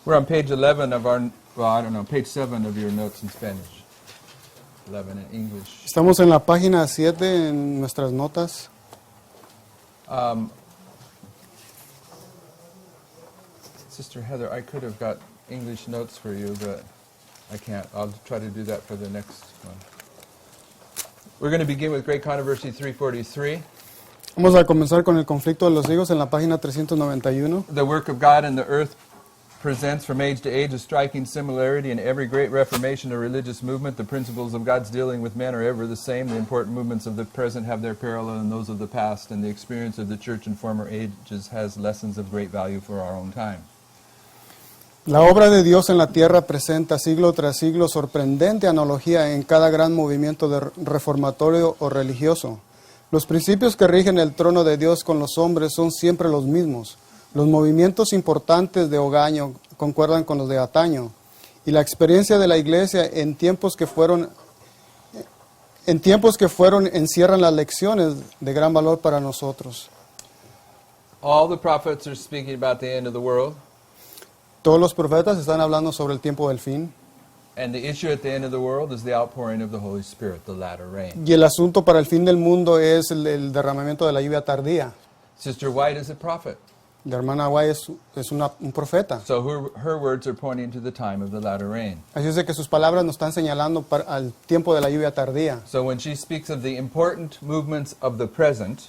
We're on page 11 of our, well, I don't know, page 7 of your notes in Spanish. 11 in English. Estamos en la página 7 en nuestras notas. Sister Heather, I could have got English notes for you, but I can't. I'll try to do that for the next one. We're going to begin with Great Controversy 343. Vamos a comenzar con el conflicto de los higos en la página 391. The work of God in the earth presents from age to age a striking similarity. In every great reformation or religious movement, the principles of God's dealing with men are ever the same. The important movements of the present have their parallel in those of the past, and the experience of the church in former ages has lessons of great value for our own time. La obra de Dios en la tierra presenta siglo tras siglo sorprendente analogía en cada gran movimiento reformatorio o religioso. Los principios que rigen el trono de Dios con los hombres son siempre los mismos. Los movimientos importantes de hogaño concuerdan con los de antaño. Y la experiencia de la Iglesia en tiempos que fueron encierran las lecciones de gran valor para nosotros. All the prophets are speaking about the end of the world. Todos los profetas están hablando sobre el tiempo del fin. And the issue at the end of the world is the outpouring of the Holy Spirit, the latter rain. Y el asunto para el fin del mundo es el derramamiento de la lluvia tardía. Sister White is a prophet. La hermana White es un profeta. So her words are pointing to the time of the latter rain. Así es de que sus palabras nos están señalando al tiempo de la lluvia tardía. So when she speaks of the important movements of the present,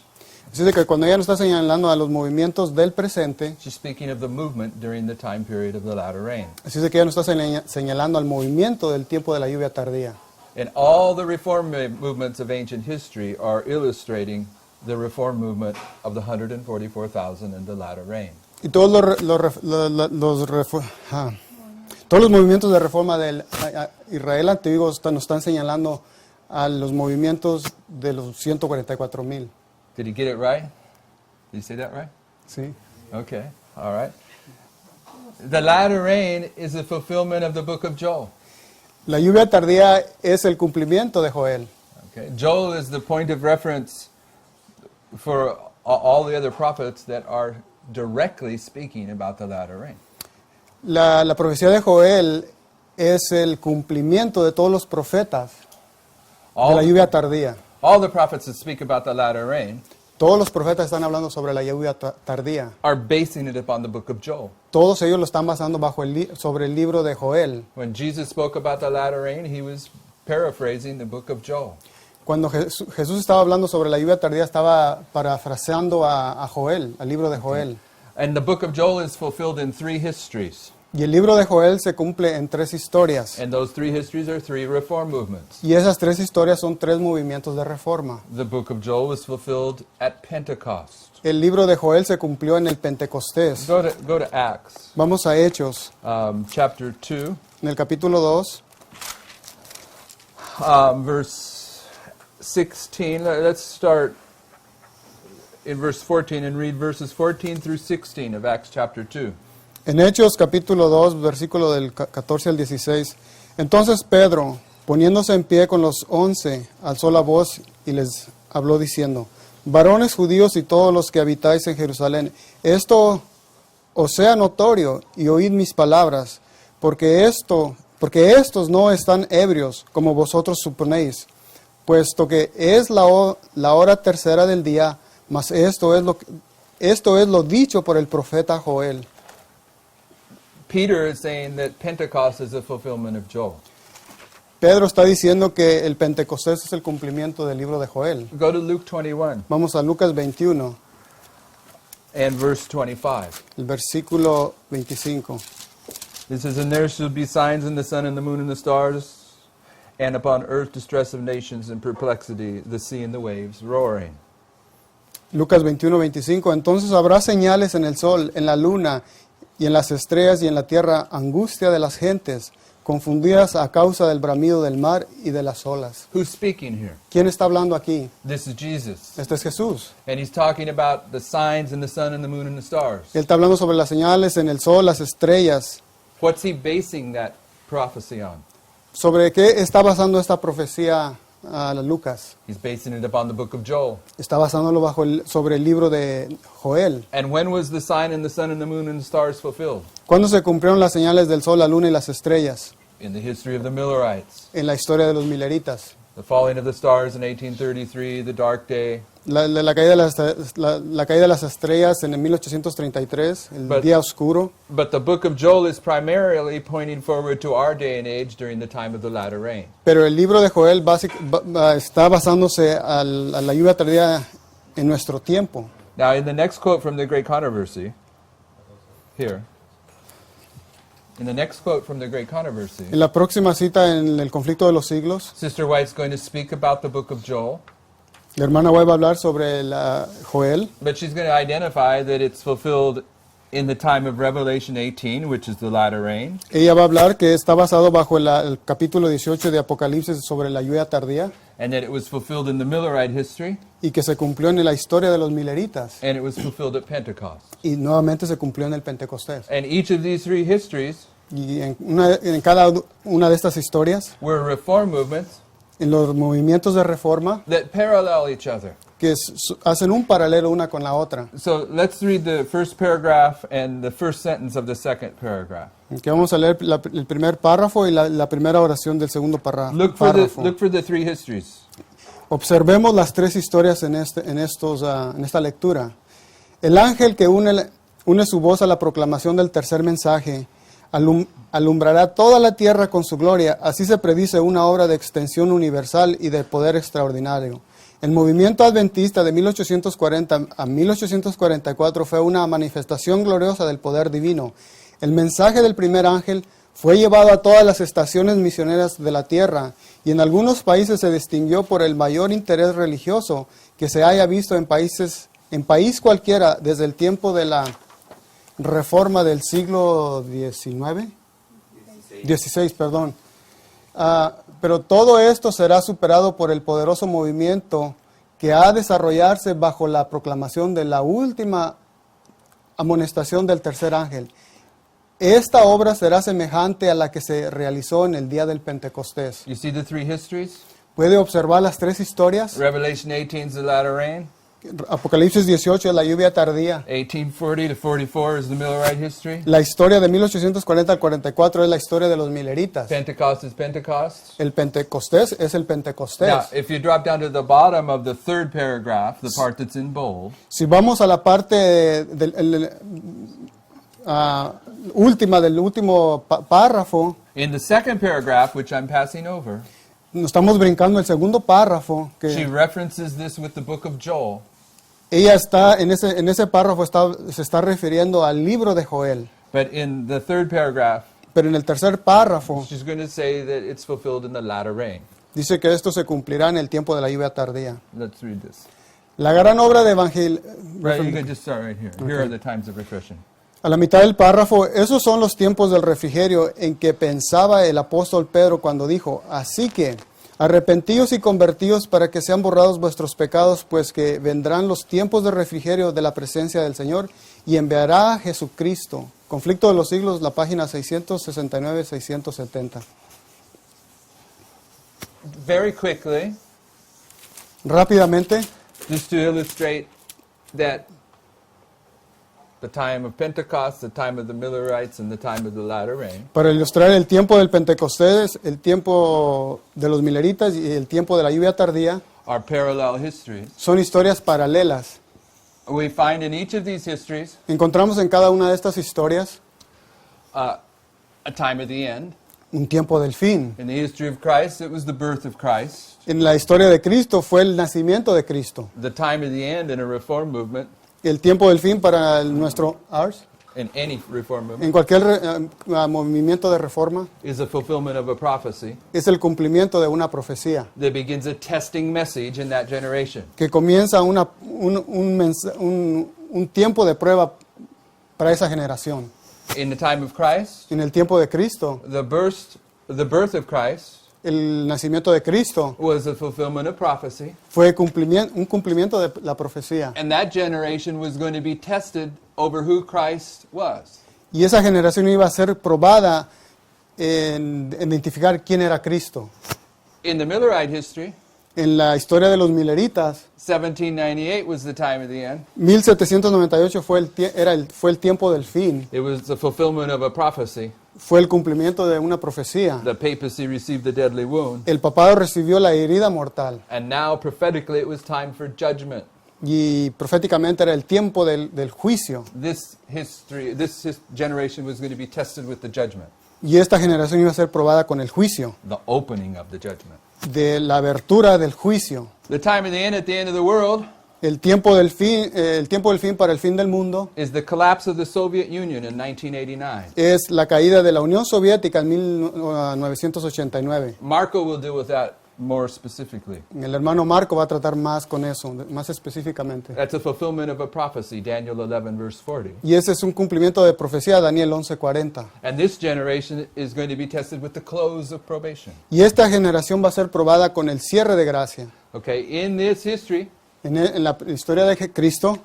Así es de que cuando ella nos está señalando a los movimientos del presente, she's speaking of the movement during the time period of the latter rain. así es de que ella nos está señalando al movimiento del tiempo de la lluvia tardía. And all the reform movements of ancient history are illustrating the reform movement of the 144,000 in the latter rain. Y todos todos los movimientos de reforma del Israel antiguo nos están señalando a los movimientos de los 144,000. Did he get it right? Did he say that right? Sí. Okay, all right. The latter rain is the fulfillment of the book of Joel. La lluvia tardía es el cumplimiento de Joel. Okay, Joel is the point of reference for all the other prophets that are directly speaking about the latter rain. La profecía de Joel es el cumplimiento de todos los profetas de la lluvia tardía. All the prophets that speak about the latter rain Todos los profetas están hablando sobre la lluvia tardía. are basing it upon the book of Joel. Todos ellos lo están basando sobre el libro de Joel. When Jesus spoke about the latter rain, he was paraphrasing the book of Joel. Cuando Jesús estaba hablando sobre la lluvia tardía, estaba parafraseando a Joel, al libro de Joel. And the book of Joel is fulfilled in 3 histories. Y el libro de Joel se cumple en 3 historias. And those 3 histories are 3 reform movements. Y esas 3 historias son 3 movimientos de reforma. The book of Joel was fulfilled at Pentecost. El libro de Joel se cumplió en el Pentecostés. Go to Acts, Vamos a Hechos, chapter 2, en el capítulo 2, verse 16. Let's start in verse 14 and read verses 14 through 16 of Acts chapter 2. En Hechos capítulo 2, versículo del 14 al 16. Entonces Pedro, poniéndose en pie con los 11, alzó la voz y les habló diciendo: varones judíos y todos los que habitáis en Jerusalén, esto os sea notorio y oíd mis palabras, porque estos no están ebrios como vosotros suponéis, puesto que es la hora tercera del día, mas esto es lo dicho por el profeta Joel. Peter is saying that Pentecost is the fulfillment of Joel. Pedro está diciendo que el Pentecostés es el cumplimiento del libro de Joel. Go to Luke 21 Vamos a Lucas 21, and verse 25. el versículo 25. It says, and there shall be signs in the sun and the moon and the stars, and upon earth distress of nations and perplexity, the sea and the waves roaring. Lucas 21, 25. Entonces habrá señales en el sol, en la luna y en las estrellas y en la tierra, angustia de las gentes, confundidas a causa del bramido del mar y de las olas. Who's speaking here? ¿Quién está hablando aquí? This is Jesus. Este es Jesús. And he's talking about the signs in the sun and the moon and the stars. Él está hablando sobre las señales en el sol, las estrellas. What's he basing that prophecy on? ¿Sobre qué está basando esta profecía a Lucas. He's basing it upon the book of Joel. Está basándolo sobre el libro de Joel. And when was the sign in the sun and the moon and the stars fulfilled? ¿Cuándo se cumplieron las señales del sol, la luna y las estrellas? In the history of the Millerites. En la historia de los Milleritas. The falling of the stars in 1833, the dark day. La caída de las estrellas en el 1833, el But- día oscuro. But the book of Joel is primarily pointing forward to our day and age during the time of the latter rain. Pero el libro de Joel está basándose a la lluvia tardía en nuestro tiempo. Now, in the next quote from the Great Controversy, here, in the next quote from the Great Controversy, En la próxima cita en el conflicto de los siglos, Sister White's going to speak about the book of Joel, la hermana White va a hablar sobre Joel, but she's going to identify that it's fulfilled in the time of Revelation 18, which is the latter rain, ella va a hablar que está basado bajo el capítulo 18 de Apocalipsis sobre la lluvia tardía and that it was fulfilled in the Millerite history, y que se cumplió en la historia de los Milleritas and it was fulfilled at Pentecost. y nuevamente se cumplió en el Pentecostés. And each of these three histories Y en cada una de estas historias, were reform movements en los movimientos de reforma, that parallel each other. que hacen un paralelo una con la otra. So let's read the first paragraph and the first sentence of the second paragraph. Que vamos a leer el primer párrafo y la primera oración del segundo Look for the three histories. Observemos las tres historias en esta lectura. El ángel que une su voz a la proclamación del tercer mensaje alumbrará toda la tierra con su gloria. Así se predice una obra de extensión universal y de poder extraordinario. El movimiento adventista de 1840 a 1844 fue una manifestación gloriosa del poder divino. El mensaje del primer ángel fue llevado a todas las estaciones misioneras de la tierra y en algunos países se distinguió por el mayor interés religioso que se haya visto en país cualquiera desde el tiempo de la Reforma del siglo XVI. Pero todo esto será superado por el poderoso movimiento que ha de desarrollarse bajo la proclamación de la última amonestación del tercer ángel. Esta obra será semejante a la que se realizó en el día del Pentecostés. You see the three histories? ¿Puede observar las tres historias? Revelation 18 is the latter rain. Apocalipsis 18 es la lluvia tardía. 1840 to 44 is the Millerite history. La historia de 1840 al 44 es la historia de los Milleritas. Pentecost is Pentecost. El Pentecostés es el Pentecostés. Now, if you drop down to the bottom of the third paragraph, the part that's in bold, Si vamos a la parte última del último párrafo, in the second paragraph, which I'm passing over, nos estamos brincando el segundo párrafo, she que references this with the book of Joel. ella está, en ese párrafo se está refiriendo al libro de Joel. But in the third paragraph, Pero en el tercer párrafo she's going to say that it's fulfilled in the latter rain. dice que esto se cumplirá en el tiempo de la lluvia tardía. Let's read this. La gran obra de Right, you can just start right here. Here are the times of refreshing. A la mitad del párrafo, esos son los tiempos del refrigerio en que pensaba el apóstol Pedro cuando dijo, así que arrepentíos y convertíos para que sean borrados vuestros pecados, pues que vendrán los tiempos de refrigerio de la presencia del Señor y enviará a Jesucristo. Conflicto de los siglos, la página 669-670. Very quickly, Rápidamente, just to illustrate that the time of Pentecost, the time of the Millerites, and the time of the latter rain para ilustrar el tiempo del Pentecostés, el tiempo de los Milleritas y el tiempo de la lluvia tardía, are parallel histories. son historias paralelas. We find in each of these histories Encontramos en cada una de estas historias a time of the end. un tiempo del fin. In the history of Christ, it was the birth of Christ. En la historia de Cristo fue el nacimiento de Cristo. The time of the end in a reform movement, El tiempo del fin para nuestro ours, in any reform movement, en cualquier movimiento de reforma, is a fulfillment of a prophecy es el cumplimiento de una profecía that begins a testing message in that generation. que comienza un tiempo de prueba para esa generación. In the time of Christ, En el tiempo de Cristo, the birth of Christ el nacimiento de Cristo was a fulfillment of prophecy, fue un cumplimiento de la profecía. and that generation was going to be tested over who Christ was. Y esa generación iba a ser probada en identificar quién era Cristo. In the Millerite history, En la historia de los mileritas, 1798 was the time of the end. 1798 fue el tiempo del fin, It was the fulfillment of a prophecy. fue el cumplimiento de una profecía. The papacy received the deadly wound. El papado recibió la herida mortal And now, prophetically, it was time for judgment. y proféticamente era el tiempo del juicio. This generation was going to be tested with the judgment, Y esta generación iba a ser probada con el juicio, the opening of the judgment. de la abertura del juicio. The time of the end at the end of the world El tiempo del fin para el fin del mundo is the collapse of the Soviet Union in 1989. es la caída de la Unión Soviética en 1989. Marco will deal with that more specifically. El hermano Marco va a tratar más con eso, más específicamente. That's a fulfillment of a prophecy, Daniel 11, verse 40. Y ese es un cumplimiento de profecía, Daniel 11:40. And this generation is going to be tested with the close of probation. Y esta generación va a ser probada con el cierre de gracia. Okay, in this history, En la historia de Cristo,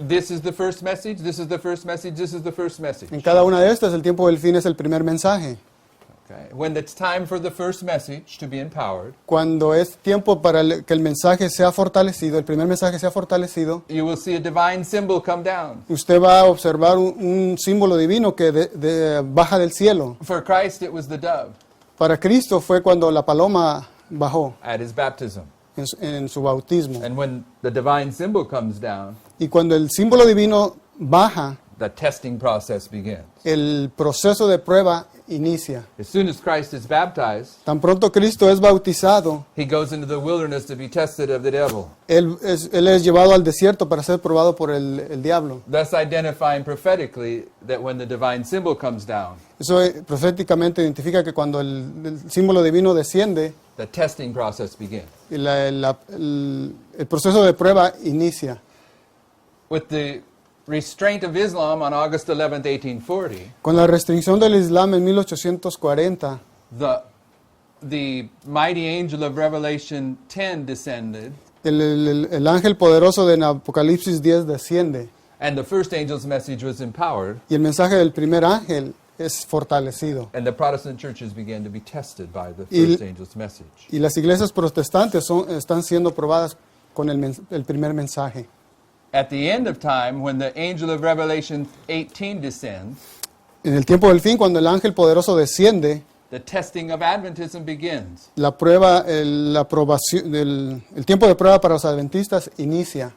this is the first message, this is the first message, this is the first message. en cada una de estas, el tiempo del fin es el primer mensaje. Okay. When it's time for the first message to be empowered, Cuando es tiempo para que el mensaje sea fortalecido, el primer mensaje sea fortalecido, you will see a divine symbol come down. usted va a observar un símbolo divino que baja del cielo. For Christ, it was the dove Para Cristo fue cuando la paloma bajó at his baptism. en su bautismo. And when the divine symbol comes down, Y cuando el símbolo divino baja, the testing process begins. el proceso de prueba inicia. As soon as Christ is baptized, Tan pronto Cristo es bautizado, he goes into the wilderness to be tested of the devil, Él es llevado al desierto para ser probado por el diablo. thus identifying prophetically that when the divine symbol comes down, Eso proféticamente identifica que cuando el símbolo divino desciende, the testing process begins. el proceso de prueba inicia. With the restraint of Islam on August 11th, 1840, Con la restricción del Islam en 1840, the mighty angel of Revelation 10 descended, el ángel poderoso de Apocalipsis 10 desciende and the first angel's message was empowered, y el mensaje del primer ángel es fortalecido. and the Protestant churches began to be tested by the Y- first angel's message. Y las iglesias protestantes están siendo probadas con el primer mensaje. At the end of time, when the angel of Revelation 18 descends, En el tiempo del fin, cuando el ángel poderoso desciende, the testing of Adventism begins. la prueba, la aprobación, el tiempo de prueba para los adventistas inicia.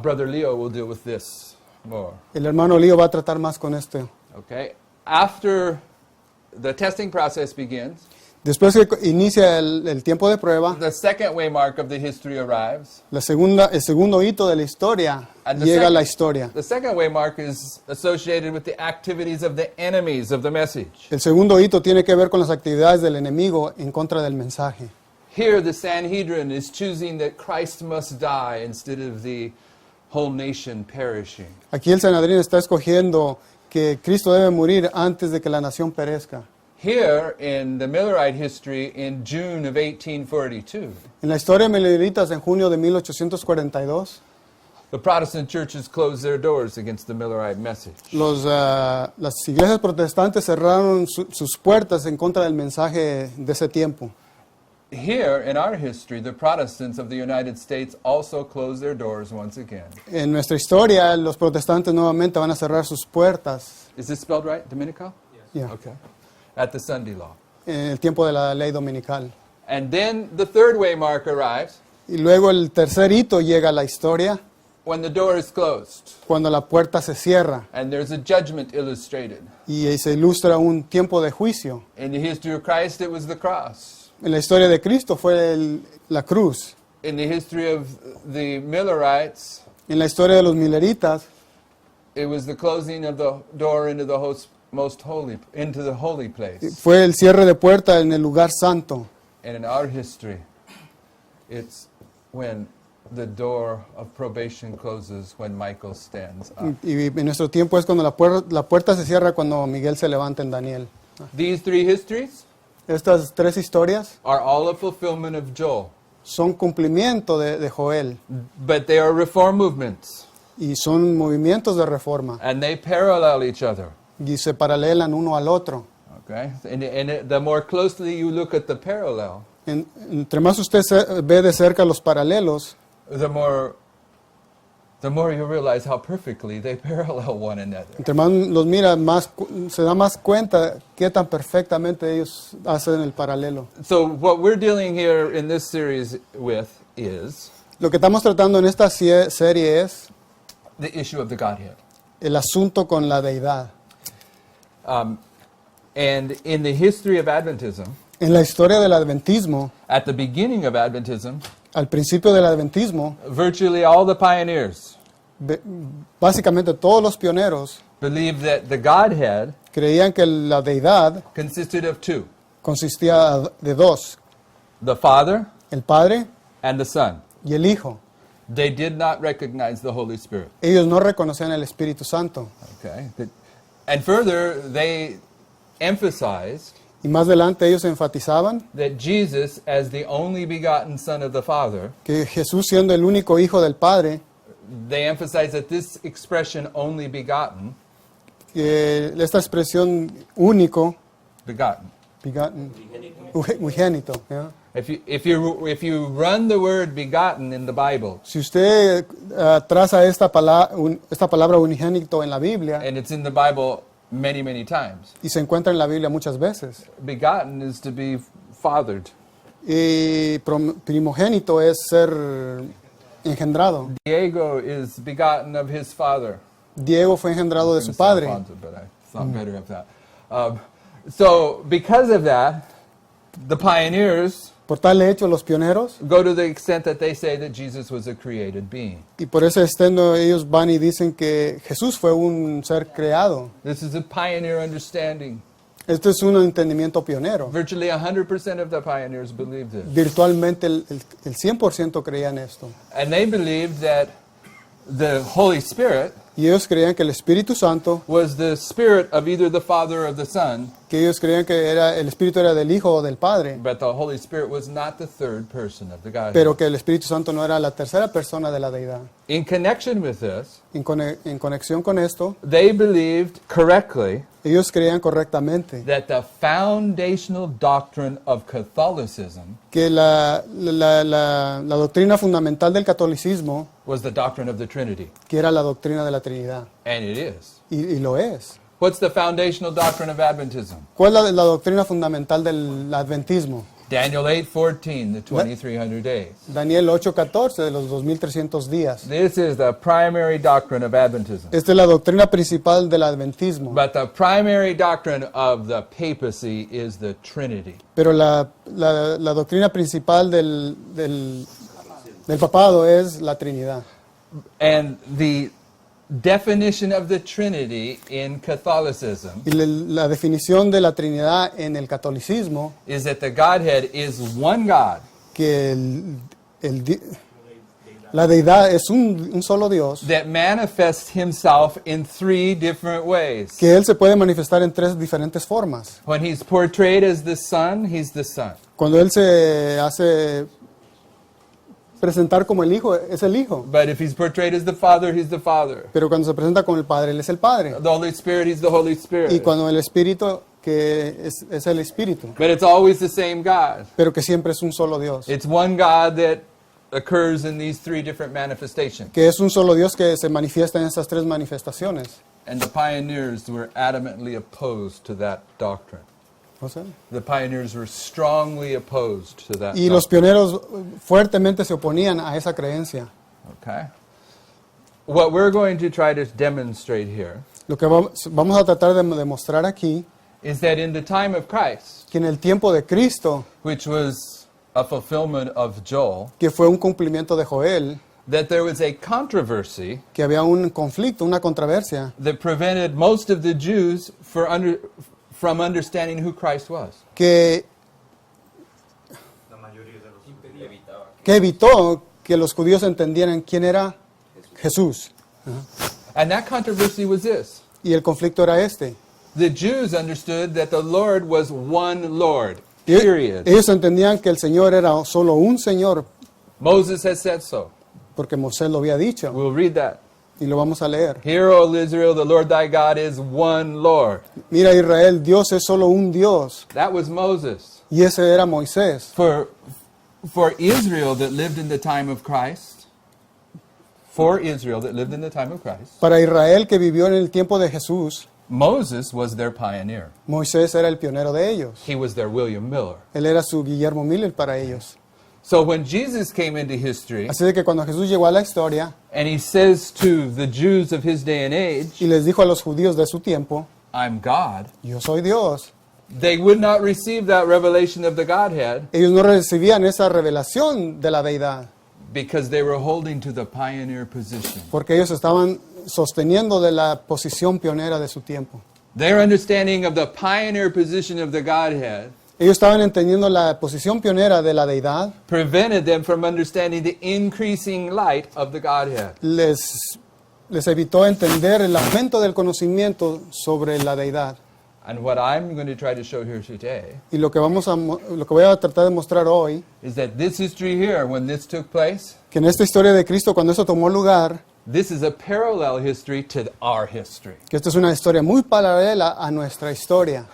Brother Leo will deal with this more. El hermano Lío va a tratar más con esto. Okay? After the testing process begins, Después que inicia el tiempo de prueba, the second waymark of the history arrives. el segundo hito de la historia And the llega a la second- historia. The second waymark is associated with the activities of the enemies of the message. El segundo hito tiene que ver con las actividades del enemigo en contra del mensaje. Here, the Sanhedrin is choosing that Christ must die instead of the whole nation perishing. Aquí el Sanedrín está escogiendo que Cristo debe morir antes de que la nación perezca. Here, in the Millerite history, in June of 1842, En la historia de Mileritas en junio de 1842, the Protestant churches closed their doors against the Millerite message. las iglesias protestantes cerraron sus puertas en contra del mensaje de ese tiempo. Here, in our history, the Protestants of the United States also closed their doors once again. En nuestra historia, los protestantes nuevamente van a cerrar sus puertas Is this spelled right, Dominical? ya, Okay. At the Sunday law. en el tiempo de la ley dominical. And then the third waymark arrives Y luego el tercer hito llega a la historia when the door is closed cuando la puerta se cierra and there's a judgment illustrated. y se ilustra un tiempo de juicio. In the history of Christ, it was the cross. En la historia de Cristo fue la cruz. In the history of the Millerites, En la historia de los mileritas it was the closing of the door into the into the holy place. fue el cierre de puerta en el lugar santo. And in our history, it's when the door of probation closes when Michael stands up. Y en nuestro tiempo es cuando la puerta se cierra cuando Miguel se levanta en Daniel. These three histories Estas tres historias are all a fulfillment of Joel, son cumplimiento de Joel but they are reform movements, y son movimientos de reforma and they parallel each other. y se paralelan uno al otro. Okay, and the more closely you look at the parallel, Entre más usted ve de cerca los paralelos, the more you realize how perfectly they parallel one another. entre más los mira, más se da más cuenta qué tan perfectamente ellos hacen el paralelo. So what we're dealing here in this series with is Lo que estamos tratando en esta serie es the issue of the Godhead. el asunto con la deidad. And in the history of Adventism, En la historia del adventismo, at the beginning of Adventism, al principio del adventismo, virtually all the pioneers básicamente todos los pioneros believed that the Godhead creían que la deidad consisted of two, consistía de dos, the Father el Padre and the Son. y el Hijo. They did not recognize the Holy Spirit. Ellos no reconocían el Espíritu Santo. Okay? And further, they emphasized Y más adelante ellos enfatizaban that Jesus, as the only begotten Son of the Father, que Jesús, siendo el único Hijo del Padre, they emphasized that this expression, only begotten, que esta expresión único, begotten. unigénito, ¿ya? If you run the word begotten in the Bible, Si usted traza esta palabra unigénito en la Biblia, and it's in the Bible many times, y se encuentra en la Biblia muchas veces, begotten is to be fathered. y primogénito es ser engendrado. Diego is begotten of his father. Diego fue engendrado de su padre. Alfonso, but I thought better of that. So because of that, the pioneers Por tal hecho, los pioneros, go to the extent that they say that Jesus was a created being. y por ese extendo ellos van y dicen que Jesús fue un ser creado. This is a pioneer understanding. Este es un entendimiento pionero. Virtually 100% of the pioneers believed this. Virtualmente el 100% creían esto. And they believed that the Holy Spirit Y ellos creían que el Espíritu Santo, was the spirit of either the Father or the Son, que ellos creían que el Espíritu era del Hijo o del Padre, but the Holy Spirit was not the third person of the Godhead. pero que el Espíritu Santo no era la tercera persona de la deidad. In connection with this, En conexión con esto, they believed correctly ellos creían correctamente that the foundational doctrine of Catholicism que la doctrina fundamental del catolicismo, was the doctrine of the Trinity. que era la doctrina de la Trinidad, And it is. y lo es. What's the foundational doctrine of Adventism? ¿Cuál es la doctrina fundamental del adventismo? Daniel 8:14, the 2300 days. Daniel 8:14 de los 2300 días. This is the primary doctrine of Adventism. Esta es la doctrina principal del adventismo. But the primary doctrine of the papacy is the Trinity. Pero la doctrina principal del papado es la Trinidad. And the definition of the Trinity in Catholicism Y la definición de la Trinidad en el catolicismo, is that the Godhead is one God que la deidad es un solo Dios, that manifests himself in three different ways. que Él se puede manifestar en tres diferentes formas. When he's portrayed as the Son, he's the Son. Cuando Él se hace presentar como el Hijo, es el Hijo. But if he's portrayed as the Father, he's the Father. Pero cuando se presenta como el Padre, Él es el Padre. The Holy Spirit, he's the Holy Y Spirit. cuando el Espíritu, que es el Espíritu. But it's always the same God. Pero que siempre es un solo Dios. It's one God that occurs in these three different manifestations. Que es un solo Dios que se manifiesta en estas tres manifestaciones. And the pioneers were adamantly opposed to that doctrine. O sea, The pioneers were strongly opposed to that y los doctrine. pioneros fuertemente se oponían a esa creencia. Okay? What we're going to try to demonstrate here Lo que vamos a tratar de demostrar aquí, is that in the time of Christ, que en el tiempo de Cristo, which was a fulfillment of Joel, que fue un cumplimiento de Joel, that there was a controversy que había un conflicto, una controversia, that prevented most of the Jews from understanding who Christ was. que evitó que los judíos entendieran quién era Jesús. And that controversy was this. Y el conflicto era este. The Jews understood that the Lord was one Lord, Y period. ellos entendían que el Señor era solo un Señor, Moses has said so. porque Moisés lo había dicho. We'll read that. Y lo vamos a leer. Hear, O Israel, the Lord thy God is one Lord. mira Israel, Dios es solo un Dios. That was Moses. Y ese era Moisés. For Israel that lived in the time of Christ, Para Israel que vivió en el tiempo de Jesús, Moses was their pioneer. Moisés era el pionero de ellos. He was their William Miller. Él era su Guillermo Miller para ellos. So when Jesus came into history, Así de que cuando Jesús llegó a la historia and he says to the Jews of his day and age, y les dijo a los judíos de su tiempo, I'm God, yo soy Dios, they would not receive that revelation of the Godhead ellos no recibían esa revelación de la deidad, because they were holding to the pioneer position. porque ellos estaban sosteniendo de la posición pionera de su tiempo. Their understanding of the pioneer position of the Godhead Ellos estaban entendiendo la posición pionera de la deidad, prevented them from understanding the increasing light of the Godhead. les evitó entender el aumento del conocimiento sobre la deidad. And what I'm going to try to show here today Y lo que voy a tratar de mostrar hoy, is that this history here, when this took place, que en esta historia de Cristo, cuando eso tomó lugar, this is a parallel history to our history. que esta es una historia muy paralela a nuestra historia.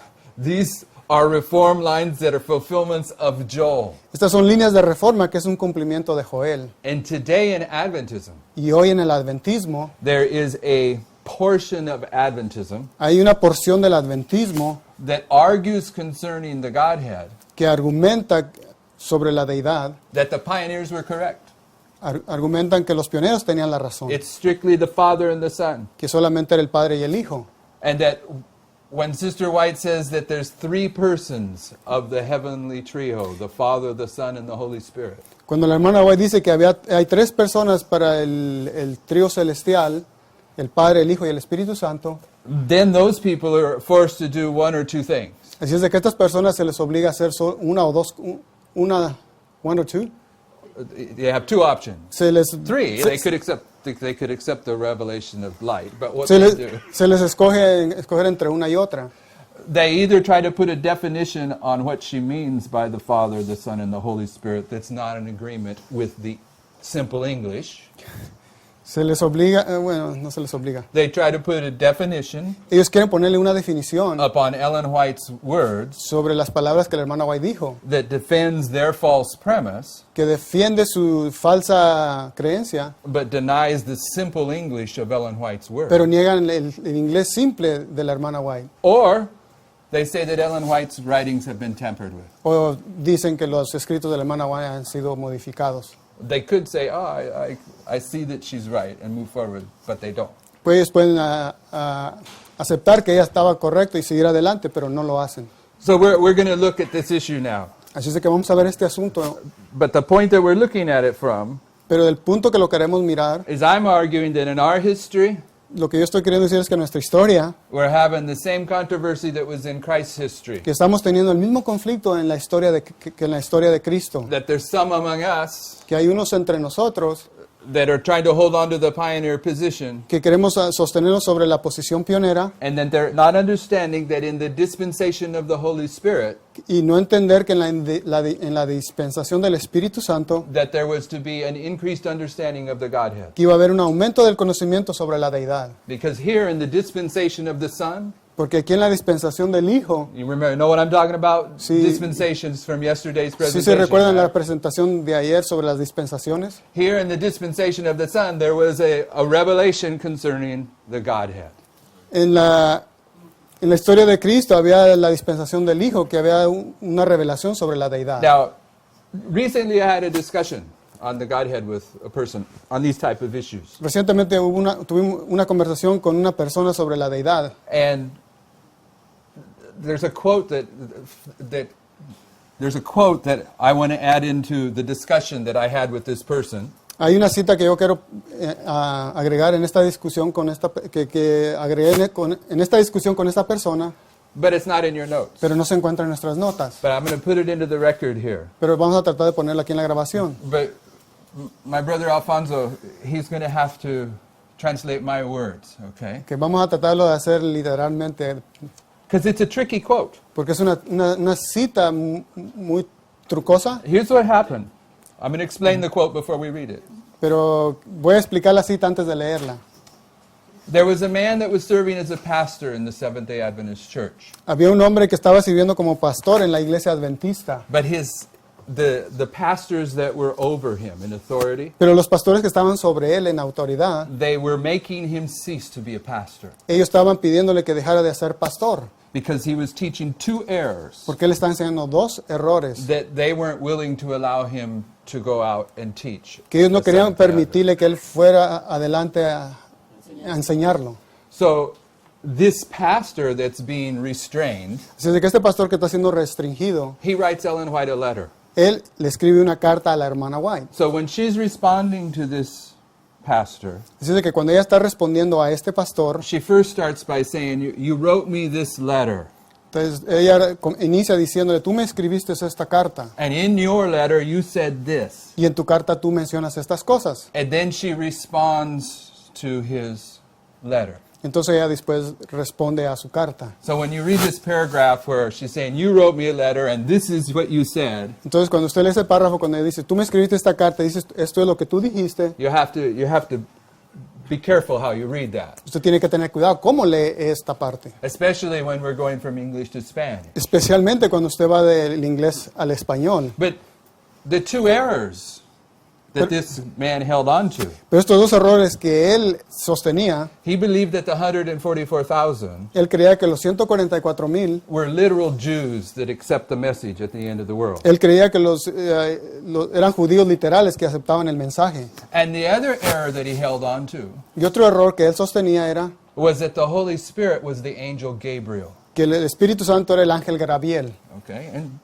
These are reform lines that are fulfillments of Joel. Estas son líneas de reforma que es un cumplimiento de Joel. And today in Adventism, Y hoy en el adventismo there is a portion of Adventism hay una porción del adventismo that argues concerning the Godhead que argumenta sobre la deidad, that the pioneers were correct. argumentan que los pioneros tenían la razón, It's strictly the Father and the Son. que solamente era el Padre y el Hijo. And that when Sister White says that there's three persons of the heavenly trio, the Father, the Son, and the Holy Spirit, Cuando la hermana White dice que hay tres personas para el trío celestial, el Padre, el Hijo y el Espíritu Santo, then those people are forced to do one or two things. así es de que a estas personas se les obliga a hacer one or two. You have two options. Se les, Three, se, they could accept the revelation of light, but what se they les, do, se les escoger entre una y otra. they either try to put a definition on what she means by the Father, the Son, and the Holy Spirit that's not in agreement with the simple English. Se les obliga, bueno, no se les obliga. They try to put a definition Ellos quieren ponerle una definición upon Ellen White's words sobre las palabras que la hermana White dijo, that defends their false premise, que defiende su falsa creencia, but denies the simple English of Ellen White's words. pero niegan el inglés simple de la hermana White. Or they say that Ellen White's writings have been tampered with. O dicen que los escritos de la hermana White han sido modificados. They could say, I see that she's right and move forward, but they don't. Pues ellos pueden aceptar que ella estaba correcta y seguir adelante, pero no lo hacen. So we're going to look at this issue now. Así es que vamos a ver este asunto, But the point that we're looking at it from pero del punto que lo queremos mirar, is I'm arguing that in our history, lo que yo estoy queriendo decir es que nuestra historia, we're having the same controversy that was in Christ's history. que estamos teniendo el mismo conflicto en la historia que en la historia de Cristo, That there's some among us que hay unos entre nosotros that are trying to hold on to the pioneer position, que queremos sostenernos sobre la posición pionera and then they're not understanding that in the dispensation of the Holy Spirit, y no entender que en la dispensación del Espíritu Santo that there was to be an increased understanding of the Godhead. que iba a haber un aumento del conocimiento sobre la deidad. Because here in the dispensation of the Son, Porque aquí en la dispensación del Hijo, you know what I'm talking about? Sí. Dispensations from yesterday's si presentation. se recuerdan la right? presentación de ayer sobre las dispensaciones, Here in the dispensation of the Son, there was a revelation concerning the Godhead. en la historia de Cristo había la dispensación del Hijo, que había una revelación sobre la deidad. Now, recently I had a discussion on the Godhead with a person on these type of issues. Recientemente tuvimos una conversación con una persona sobre la deidad. And there's a quote that I want to add into the discussion that I had with this person. Hay una cita que yo quiero agregar en esta discusión que agregué en esta discusión con esta persona, But it's not in your notes. pero no se encuentra en nuestras notas. But I'm going to put it into the record here. Pero vamos a tratar de ponerla aquí en la grabación. But my brother Alfonso, he's going to have to translate my words, okay? Que vamos a tratarlo de hacer literalmente, Because it's a tricky quote. porque es una cita muy trucosa, Here's what happened. I'm going to explain the quote before we read it. pero voy a explicar la cita antes de leerla. There was a man that was serving as a pastor in the Seventh-day Adventist Church. Había un hombre que estaba sirviendo como pastor en la iglesia adventista. But the pastors that were over him in authority, Pero los pastores que estaban sobre él en autoridad, they were making him cease to be a pastor ellos estaban pidiéndole que dejara de ser pastor, because he was teaching two errors porque él está enseñando dos errores that they weren't willing to allow him to go out and teach. que ellos no the querían Seventh-day permitirle que él fuera adelante a enseñarlo. So this pastor that's being restrained, Así es de que este pastor que está siendo restringido, he writes Ellen White a letter. él le escribe una carta a la hermana White. So when she's responding to this pastor, Así es de que cuando ella está respondiendo a este pastor, she first starts by saying, you wrote me this letter, entonces ella inicia diciéndole, tú me escribiste esta carta and in your letter you said this. y en tu carta tú mencionas estas cosas. And then she responds to his letter. Entonces ella después responde a su carta. So when you read this paragraph where she's saying, you wrote me a letter and this is what you said, Entonces cuando usted lee ese párrafo, cuando ella dice, tú me escribiste esta carta, dices, esto es lo que tú dijiste, you have to be careful how you read that, usted tiene que tener cuidado cómo lee esta parte. especially when we're going from English to Spanish. Especialmente cuando usted va del inglés al español. But the two errors that this man held on to, Pero estos dos errores que él sostenía, he believed that the 144,000 él creía que los 144,000, were literal Jews that accept the message at the end of the world. él creía que eran judíos literales que aceptaban el mensaje. And the other error that he held on to Y otro error que él sostenía era was that the Holy Spirit was the angel Gabriel. que el Espíritu Santo era el ángel Gabriel. Okay? And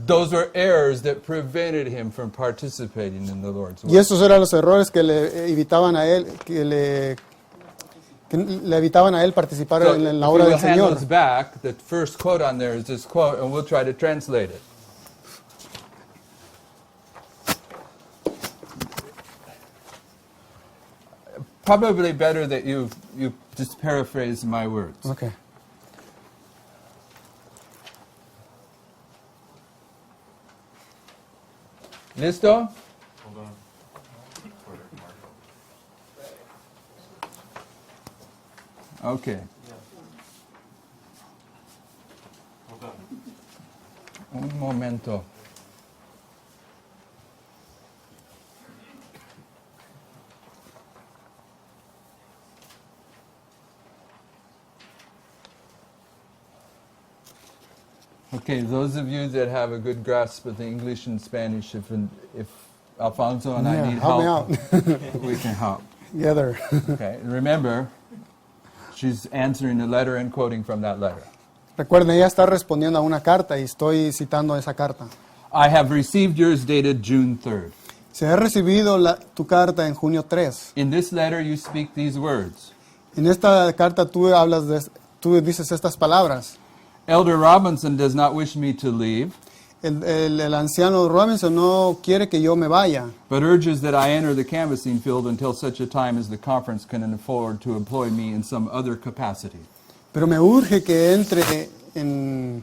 those were errors that prevented him from participating in the Lord's Y work. esos eran los errores que le evitaban a él, que le evitaban a él participar So en la if obra you del will hand Señor. those back, the first quote on there is this quote, and we'll try to translate it. Probably better that you just paraphrase my words. Okay. ¿Listo? Okay. Un momento. Okay, those of you that have a good grasp of the English and Spanish, if Alfonso and Yeah, I need help me help, out. we can help. Together. Okay, and remember, she's answering a letter and quoting from that letter. Recuerden, ella está respondiendo a una carta y estoy citando esa carta. I have received yours dated June 3rd. Se ha recibido tu carta en junio 3. In this letter you speak these words. En esta carta tú dices estas palabras. Elder Robinson does not wish me to leave, El anciano Robinson no quiere que yo me vaya, but urges that I enter the canvassing field until such a time as the conference can afford to employ me in some other capacity. pero me urge que entre en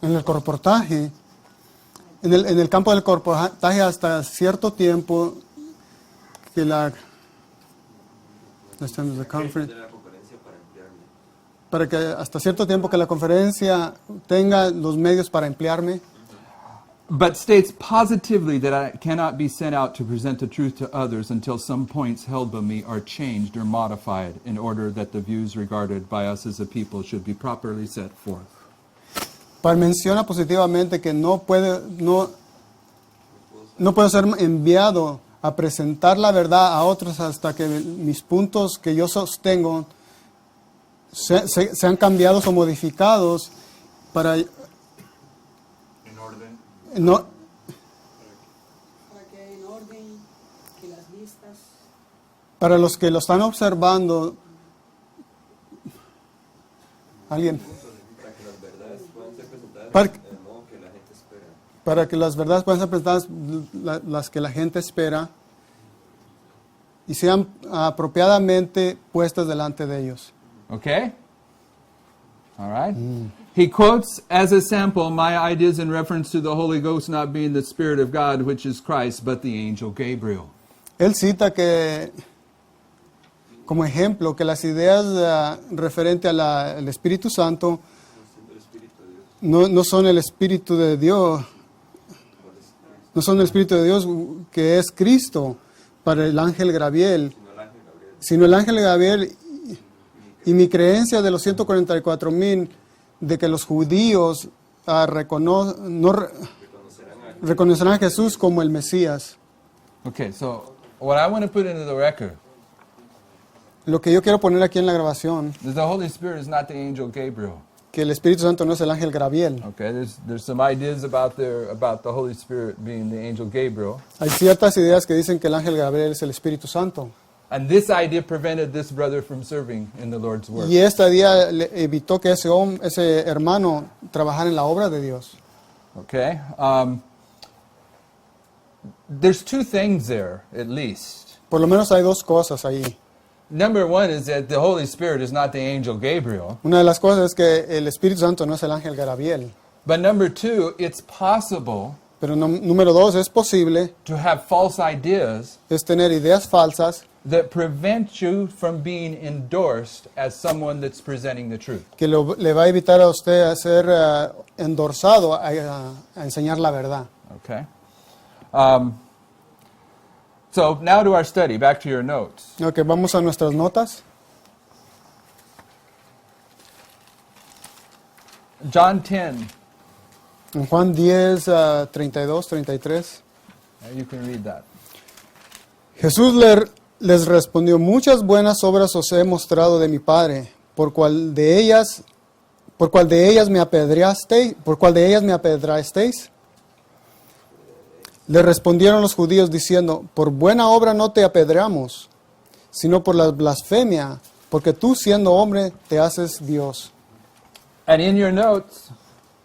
el corportaje, en el campo del corportaje hasta cierto tiempo que para que hasta cierto tiempo que la conferencia tenga los medios para emplearme, But states positively that I cannot be sent out to present the truth to others until some points held by me are changed or modified in order that the views regarded by us as a people should be properly set forth. menciona positivamente que no puedo ser enviado a presentar la verdad a otros hasta que mis puntos que yo sostengo sean cambiados o modificados para no, Para que en orden, que las listas, para los que lo están observando, alguien, para que las verdades puedan ser presentadas las que la gente espera y sean apropiadamente puestas delante de ellos. Okay? All right? He quotes as a sample my ideas in reference to the Holy Ghost not being the Spirit of God, which is Christ, but the angel Gabriel. Él cita que como ejemplo que las ideas referente al Espíritu Santo no son el Espíritu de Dios, no son el Espíritu de Dios que es Cristo para el ángel Gabriel, sino el ángel Gabriel y mi creencia de los 144,000 de que los judíos reconocerán a Jesús como el Mesías. Okay, so what I want to put into the record Lo que yo quiero poner aquí en la grabación, is the Holy Spirit is not the angel Gabriel. que el Espíritu Santo no es el ángel Gabriel. Okay, there's some ideas about the Holy Spirit being the angel Gabriel, Hay ciertas ideas que dicen que el ángel Gabriel es el Espíritu Santo. and this idea prevented this brother from serving in the Lord's work. Y esta idea le evitó que ese hermano trabajara en la obra de Dios. Okay, there's two things there at least. Por lo menos hay dos cosas ahí. Number one is that the Holy Spirit is not the angel Gabriel, Una de las cosas es que el Espíritu Santo no es el ángel Gabriel. but number two, it's possible Pero número dos, es posible, to have false ideas es tener ideas falsas that prevent you from being endorsed as someone that's presenting the truth. que le va a evitar a usted a ser endorsado a enseñar la verdad. Okay? So now to our study, back to your notes. Ok, vamos a nuestras notas. John 10. En Juan 10, 32, 33. You can read that. Jesús les respondió: muchas buenas obras os he mostrado de mi Padre, por cual de ellas me apedreasteis. Le respondieron los judíos diciendo: por buena obra no te apedreamos, sino por la blasfemia, porque tú siendo hombre te haces Dios. And in your notes,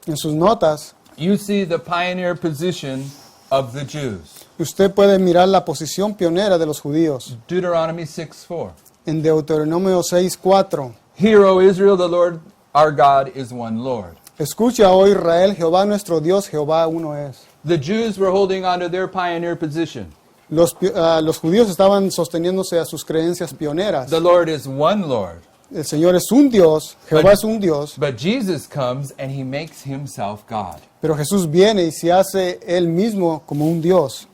En sus notas, you see the pioneer position of the Jews. usted puede mirar la posición pionera de los judíos. Deuteronomy 6:4. En Deuteronomio 6:4. Hear, O Israel, the Lord our God is one Lord. Escucha, oh Israel, Jehová nuestro Dios, Jehová uno es. The Jews were holding on to their pioneer position. Los judíos estaban sosteniéndose a sus creencias pioneras. The Lord is one Lord. El Señor es un Dios, Jehová es un Dios, But Jesus comes and he makes himself God. pero Jesús viene y se hace él mismo como un Dios.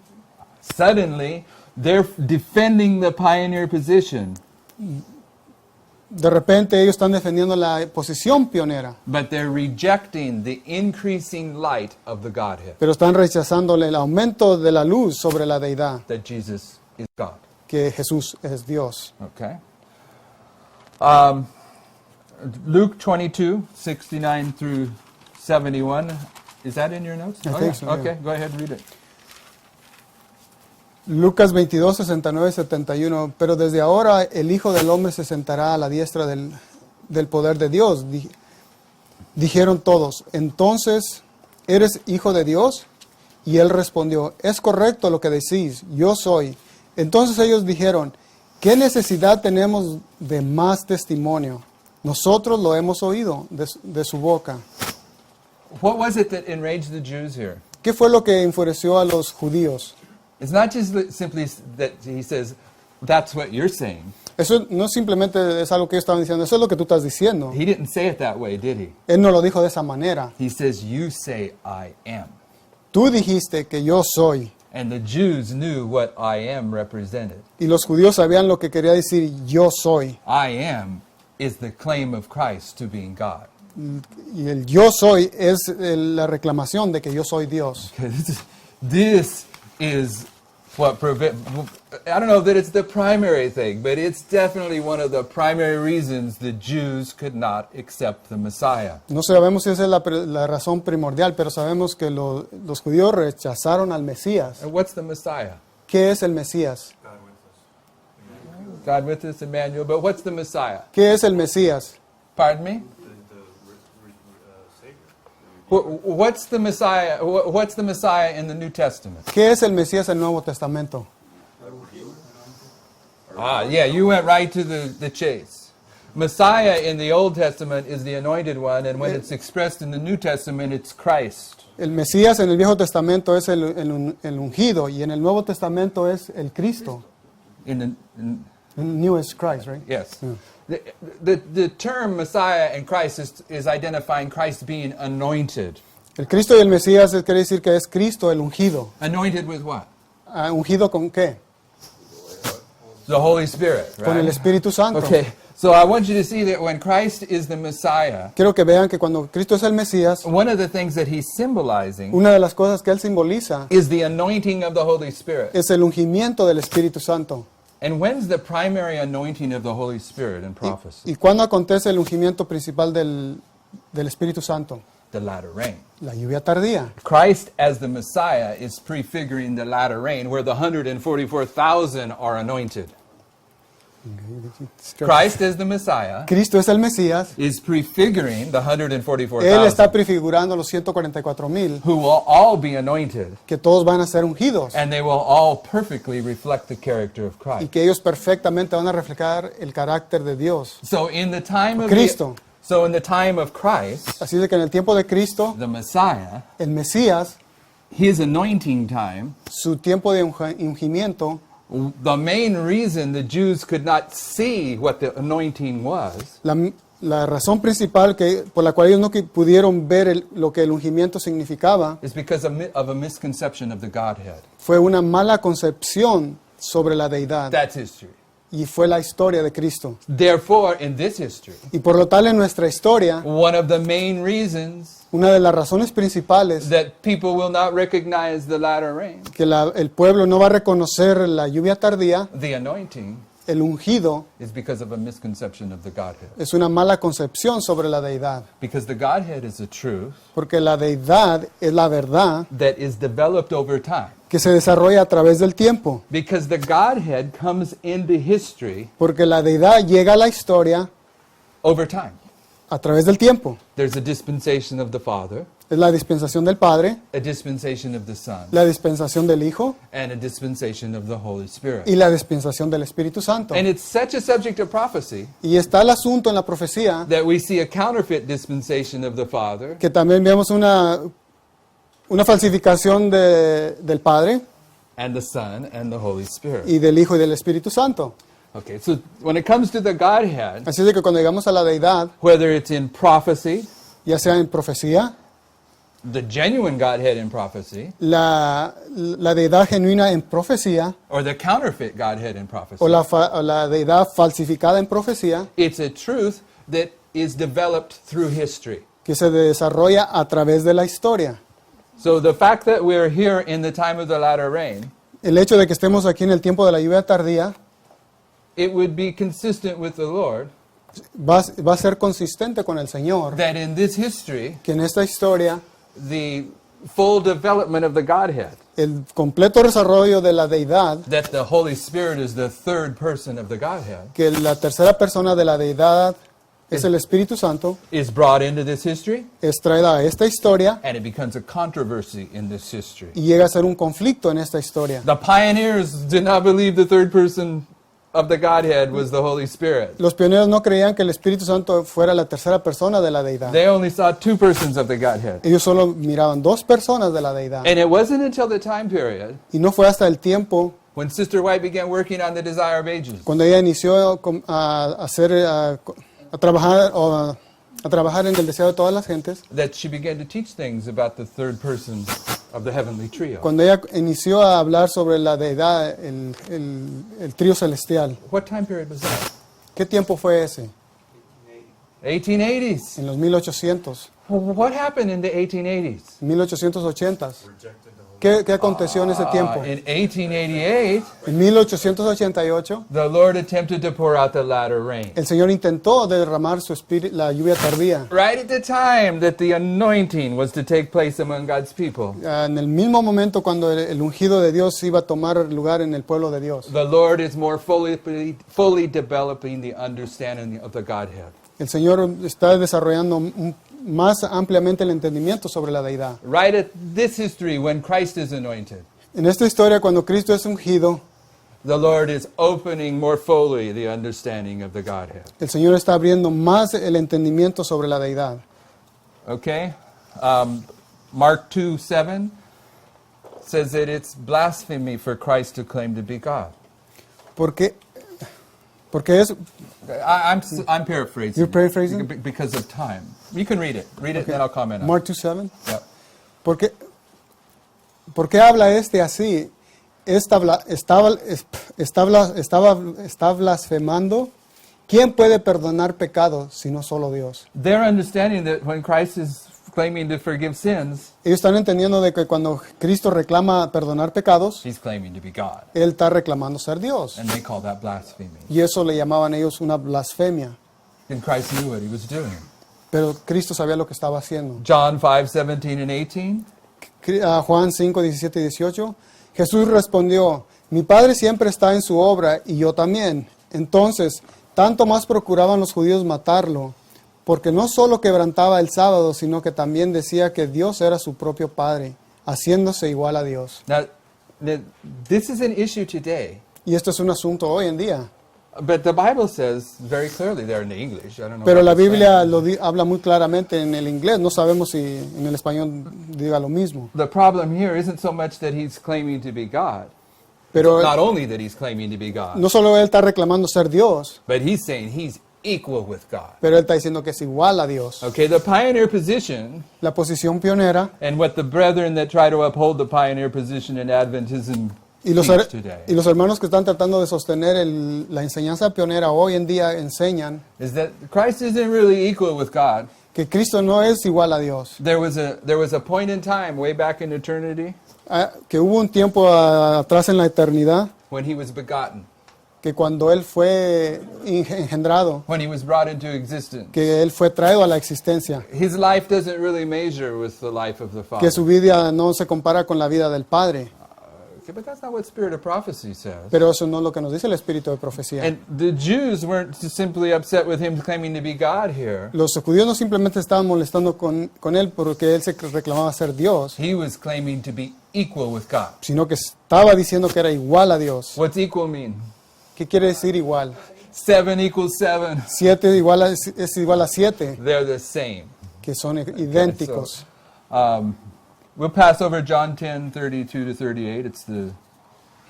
Suddenly, they're defending the pioneer position, De repente ellos están defendiendo la posición pionera, but they're rejecting the increasing light of the Godhead, pero están rechazándole el aumento de la luz sobre la deidad, that Jesus is God. que Jesús es Dios. Okay? Luke 22, 69 through 71. Is that in your notes? I think so, yeah. Okay, go ahead and read it. Lucas 22, 69 y 71. Pero desde ahora el Hijo del Hombre se sentará a la diestra del poder de Dios. Dijeron todos: entonces, ¿eres Hijo de Dios? Y él respondió: es correcto lo que decís, yo soy. Entonces ellos dijeron: ¿qué necesidad tenemos de más testimonio? Nosotros lo hemos oído de su boca. What was it that enraged the Jews here? ¿Qué fue lo que enfureció a los judíos? It's not just simply that he says, that's what you're saying. Eso no simplemente es algo que ellos estaban diciendo, eso es lo que tú estás diciendo. He didn't say it that way, did he? Él no lo dijo de esa manera. He says, you say I am. Tú dijiste que yo soy. And the Jews knew what I am represented. Y los judíos sabían lo que quería decir yo soy. I am is the claim of Christ to being God. Y el yo soy es la reclamación de que yo soy Dios. This is what I don't know that it's the primary thing, but it's definitely one of the primary reasons the Jews could not accept the Messiah. No sabemos si esa es la razón primordial, pero sabemos que los judíos rechazaron al Mesías. And what's the Messiah? ¿Qué es el Mesías? God with us, Emmanuel. But what's the Messiah? ¿Qué es el Mesías? Pardon me? What's the Messiah? What's the Messiah in the New Testament? ¿Qué es el Mesías en el Nuevo Testamento? Yeah, you went right to the chase. Messiah in the Old Testament is the anointed one, and when it's expressed in the New Testament, it's Christ. El Mesías en el Viejo Testamento es el ungido y en el Nuevo Testamento es el Cristo. New is Christ, right? Yes. The term Messiah and Christ is identifying Christ being anointed. El Cristo y el Mesías quiere decir que es Cristo el ungido. Anointed with what? ¿Ungido con qué? The Holy Spirit, right? Con el Espíritu Santo. Okay, so I want you to see that when Christ is the Messiah, Quiero que vean que cuando Cristo es el Mesías, one of the things that he's symbolizing una de las cosas que él simboliza is the anointing of the Holy Spirit. es el ungimiento del Espíritu Santo. And when's the primary anointing of the Holy Spirit in prophecy? ¿Y cuándo acontece el ungimiento principal del Espíritu Santo? The latter rain. La lluvia tardía. Christ as the Messiah is prefiguring the latter rain where the 144,000 are anointed. Christ as the Messiah Cristo es el Mesías. is prefiguring the Él 144,000 está prefigurando los 144,000 who will all be anointed, que todos van a ser ungidos and they will all perfectly reflect the character of y Christ. que ellos perfectamente van a reflejar el carácter de Dios. So in the time of Cristo. so in the time of Christ, Así de que en el tiempo de Cristo, the Messiah, el Mesías, his anointing time, su tiempo de ungimiento, the main reason the Jews could not see what the anointing was la razón principal por la cual ellos no pudieron ver lo que el ungimiento significaba is because of a misconception of the Godhead. fue una mala concepción sobre la deidad. That's history. Y fue la historia de Cristo. Therefore, in this history, Y por lo tal en nuestra historia, one of the main reasons una de las razones principales that people will not recognize the latter rain, que el pueblo no va a reconocer la lluvia tardía, the anointing, el ungido, is because of a misconception of the Godhead. es una mala concepción sobre la deidad. Because the Godhead is a truth Porque la deidad es la verdad that is developed over time. que se desarrolla a través del tiempo. Because the Godhead comes into history Porque la deidad llega a la historia over time. a través del tiempo. There's a dispensation of the Father, Es la dispensación del Padre, a dispensation of the Son, la dispensación del Hijo and a dispensation of the Holy Spirit. y la dispensación del Espíritu Santo. And it's such a subject of prophecy Y está el asunto en la profecía that we see a counterfeit dispensation of the Father que también vemos una falsificación del Padre and the Son and the Holy Spirit. y del Hijo y del Espíritu Santo. Okay, so when it comes to the Godhead, Así de que cuando llegamos a la deidad, whether it's in prophecy, ya sea en profecía, the genuine Godhead in prophecy, la deidad genuina en profecía, or the counterfeit Godhead in prophecy, o la deidad falsificada en profecía, it's a truth that is developed through history. que se desarrolla a través de la historia. So the fact that we're here in the time of the latter rain, El hecho de que estemos aquí en el tiempo de la lluvia tardía it would be consistent with the Lord va a ser consistente con el Señor, that in this history, que en esta historia the full development of the Godhead, el completo desarrollo de la deidad, that the Holy Spirit is the third person of the Godhead, que la tercera persona de la deidad es el Espíritu Santo, is brought into this history, es traída a esta historia and it becomes a controversy in this history. y llega a ser un conflicto en esta historia. The pioneers did not believe the third person of the Godhead was the Holy Spirit. Los pioneros no creían que el Espíritu Santo fuera la tercera persona de la deidad. They only saw two persons of the Godhead. Ellos solo miraban dos personas de la deidad. And it wasn't until the time period Y no fue hasta el tiempo when Sister White began working on the Desire of Ages cuando ella inició a trabajar en el deseo de todas las gentes, that she began to teach things about the third person of the heavenly trio. cuando ella inició a hablar sobre la deidad, el trío celestial. What time period was that? ¿Qué tiempo fue ese? 1880s. En los 1800, What happened in the 1880s? 1880s. ¿Qué aconteció en ese tiempo? In 1888, En 1888, the Lord attempted to pour out the latter rain. el Señor intentó derramar su espíritu, la lluvia tardía. Right at the time that the anointing was to take place among God's people, En el mismo momento cuando el ungido de Dios iba a tomar lugar en el pueblo de Dios. the Lord is more fully developing the understanding of the Godhead. El Señor está desarrollando más ampliamente el entendimiento sobre la deidad. Right at this history, when Christ is anointed, En esta historia, cuando Cristo es ungido, the Lord is opening more fully the understanding of the Godhead. el Señor está abriendo más el entendimiento sobre la deidad. Okay? Mark 2:7 says that it's blasphemy for Christ to claim to be God. Porque Porque es, I'm paraphrasing. You're paraphrasing? Because of time. You can read it. Read it and then I'll comment on it. Mark 2:7. Yeah. ¿Por qué habla así? Está blasfemando. ¿Quién puede perdonar pecados sino solo Dios? They're understanding that when Christ is claiming to forgive sins, Ellos están entendiendo de que cuando Cristo reclama perdonar pecados, he's claiming to be God. Él está reclamando ser Dios. And they call that blasphemy. Y eso le llamaban ellos una blasfemia. And Christ knew what he was doing. Pero Cristo sabía lo que estaba haciendo. John 5:17 and 18. Juan 5, 17 y 18. Jesús respondió, mi Padre siempre está en su obra y yo también. Entonces, tanto más procuraban los judíos matarlo, porque no solo quebrantaba el sábado, sino que también decía que Dios era su propio Padre, haciéndose igual a Dios. Now, this is an issue today. Y esto es un asunto hoy en día. But the Bible says very clearly there in the English. I don't know. Pero what la it's Biblia saying. habla muy claramente en el inglés. No sabemos si en el español diga lo mismo. The problem here isn't so much that he's claiming to be God. Pero Not only that he's claiming to be God, no solo Él está reclamando ser Dios, but he's saying he's equal with God. pero Él está diciendo que es igual a Dios. Okay, the pioneer position, La posición pionera and what the brethren that try to uphold the pioneer position in Adventism teach today, y los hermanos que están tratando de sostener la enseñanza pionera hoy en día enseñan is that Christ isn't really equal with God. que Cristo no es igual a Dios. There was a point in time way back in eternity Que hubo un tiempo atrás en la eternidad when he was begotten, que cuando Él fue engendrado, when he was brought into existence. que Él fue traído a la existencia, His life doesn't really measure with the life of the Father. que su vida no se compara con la vida del Padre. Okay, but that's not what Spirit of Prophecy says. Pero eso no es lo que nos dice el espíritu de profecía. And the Jews weren't simply upset with him claiming to be God here. Los judíos no simplemente estaban molestando con Él porque Él se reclamaba ser Dios, He was claiming to be equal with God. sino que estaba diciendo que era igual a Dios. What's equal mean? ¿Qué quiere decir igual? 7 equals 7. 7 es igual a 7, They're the same. que son idénticos. We'll pass over John 10:32 to 38. It's the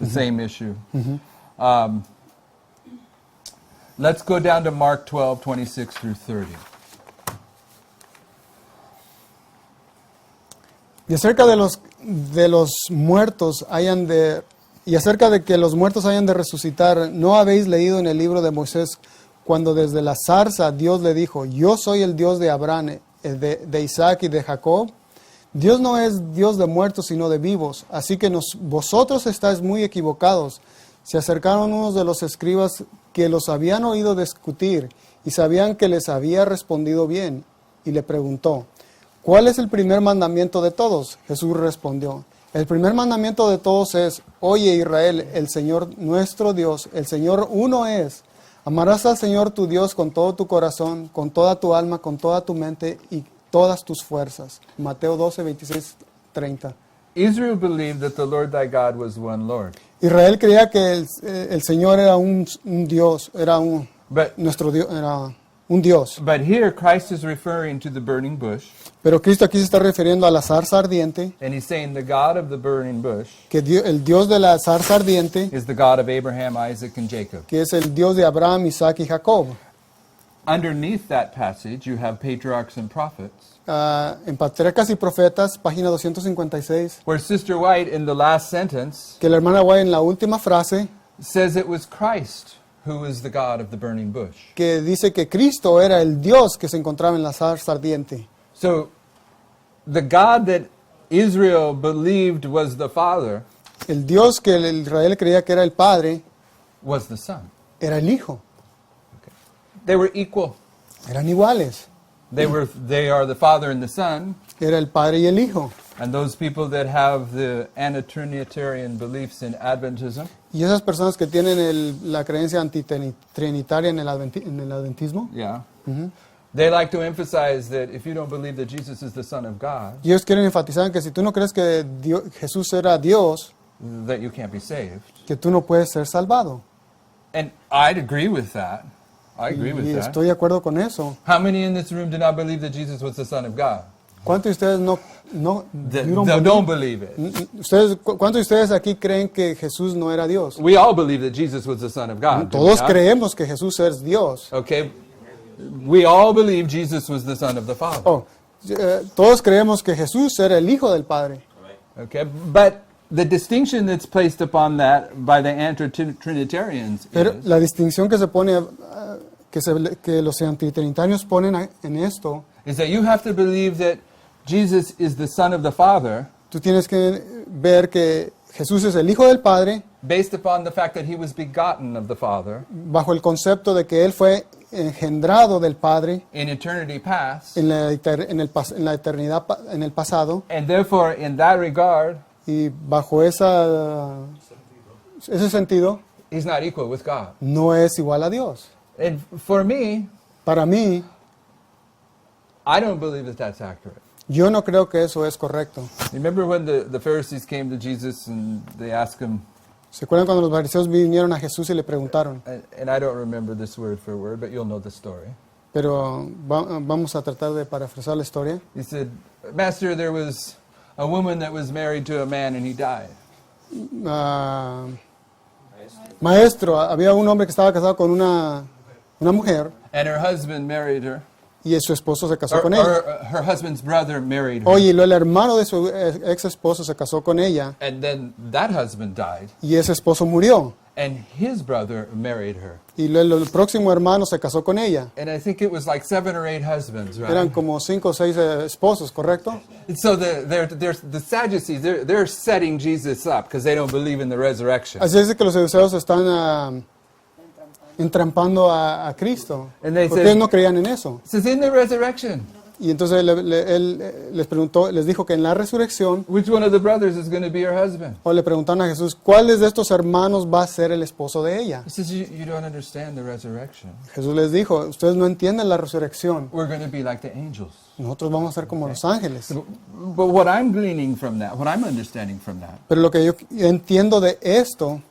same issue. Let's go down to Mark 12:26 through 30. Y acerca de los muertos y acerca de que los muertos hayan de resucitar, ¿no habéis leído en el libro de Moisés cuando desde la zarza Dios le dijo, yo soy el Dios de Abraham, de Isaac y de Jacob? Dios no es Dios de muertos, sino de vivos. Así que vosotros estáis muy equivocados. Se acercaron unos de los escribas que los habían oído discutir y sabían que les había respondido bien. Y le preguntó, ¿cuál es el primer mandamiento de todos? Jesús respondió, el primer mandamiento de todos es, oye Israel, el Señor nuestro Dios, el Señor uno es. Amarás al Señor tu Dios con todo tu corazón, con toda tu alma, con toda tu mente y todas tus fuerzas. Mateo 12, 26, 30. Israel believed that the Lord thy God was one Lord. Israel creía que el Señor era un Dios, But nuestro Dios, era un Dios. here Christ is referring to the burning bush, Pero Cristo aquí se está refiriendo a la zarza ardiente, and he's saying the God of the burning bush que el Dios de la zarza ardiente, is the God of Abraham, Isaac, and Jacob. que es el Dios de Abraham, Isaac y Jacob. Underneath that passage, you have patriarchs and prophets, En Patriarcas y Profetas, página 256, where Sister White, in the last sentence, que la hermana White en la última frase, says it was Christ who is the God of the burning bush. que dice que Cristo era el Dios que se encontraba en la zarza ardiente. So, the God that Israel believed was the Father El Dios que el Israel creía que era el Padre, was the Son. era el Hijo. They were equal. Eran iguales. They are the Father and the Son, Era el Padre y el Hijo. and those people that have the anti-Trinitarian beliefs in Adventism, Y esas personas que tienen la creencia antitrinitaria en el adventismo, yeah, they like to emphasize that if you don't believe that Jesus is the Son of God, y ellos quieren enfatizar que si tú no crees que Jesús era Dios, that you can't be saved. que tú no puedes ser salvado. And I'd agree with that. I agree with Y that. estoy de acuerdo con eso. How many in this room do not believe that Jesus was the Son of God? ¿Cuántos de ustedes no That you don't that believe? don't believe it. ¿Cuántos de ustedes aquí creen que Jesús no era Dios? We all believe that Jesus was the Son of God. do we Todos not? creemos que Jesús es Dios. Okay. We all believe Jesus was the Son of the Father. Oh, todos creemos que Jesús era el Hijo del Padre. Okay. But the distinction that's placed upon that by the anti-Trinitarians Pero is la distinción que se pone, que los antitrinitarios ponen en esto, that you have to believe that Jesus is the Son of the Father tú tienes que ver que Jesús es el Hijo del Padre based upon the fact that he was begotten of the Father bajo el concepto de que Él fue engendrado del Padre in eternity past, en la eternidad, en el pasado, and therefore in that regard, y bajo ese sentido he's not equal with God. no es igual a Dios. And for me, Para mí, I don't believe that that's accurate. yo no creo que eso es correcto. Remember when the Pharisees came to Jesus and they asked him, ¿Se acuerdan cuando los fariseos vinieron a Jesús y le preguntaron? and I don't remember this word for word, but you'll know the story. Pero vamos a tratar de parafrasar la historia. He said, Master, there was a woman that was married to a man and he died. Ah, maestro, había un hombre que estaba casado con una mujer And her husband married her. y su esposo se casó Or, con ella. or her husband's brother married her. Oye, y luego el hermano de su ex esposo se casó con ella And then that husband died. y ese esposo murió. And his brother married her. Y luego el próximo hermano se casó con ella. And I think it was like 7 or 8 husbands, right? Eran como 5 o 6 esposos, ¿correcto? And so the Sadducees, they're setting Jesus up because they don't believe in the resurrection. Así es que los saduceos están entrampando a Cristo. And they Porque said- ellos no creían en eso. It says in the resurrection, Y entonces él les preguntó, les dijo que en la resurrección, which one of the brothers is going to be her husband? o le preguntaron a Jesús, ¿cuál de estos hermanos va a ser el esposo de ella? He says, you don't understand the resurrection. Jesús les dijo, ustedes no entienden la resurrección. We're going to be like the angels. Nosotros vamos a ser como los ángeles. But what I'm gleaning from that, what I'm understanding from that, Pero lo que yo entiendo de esto,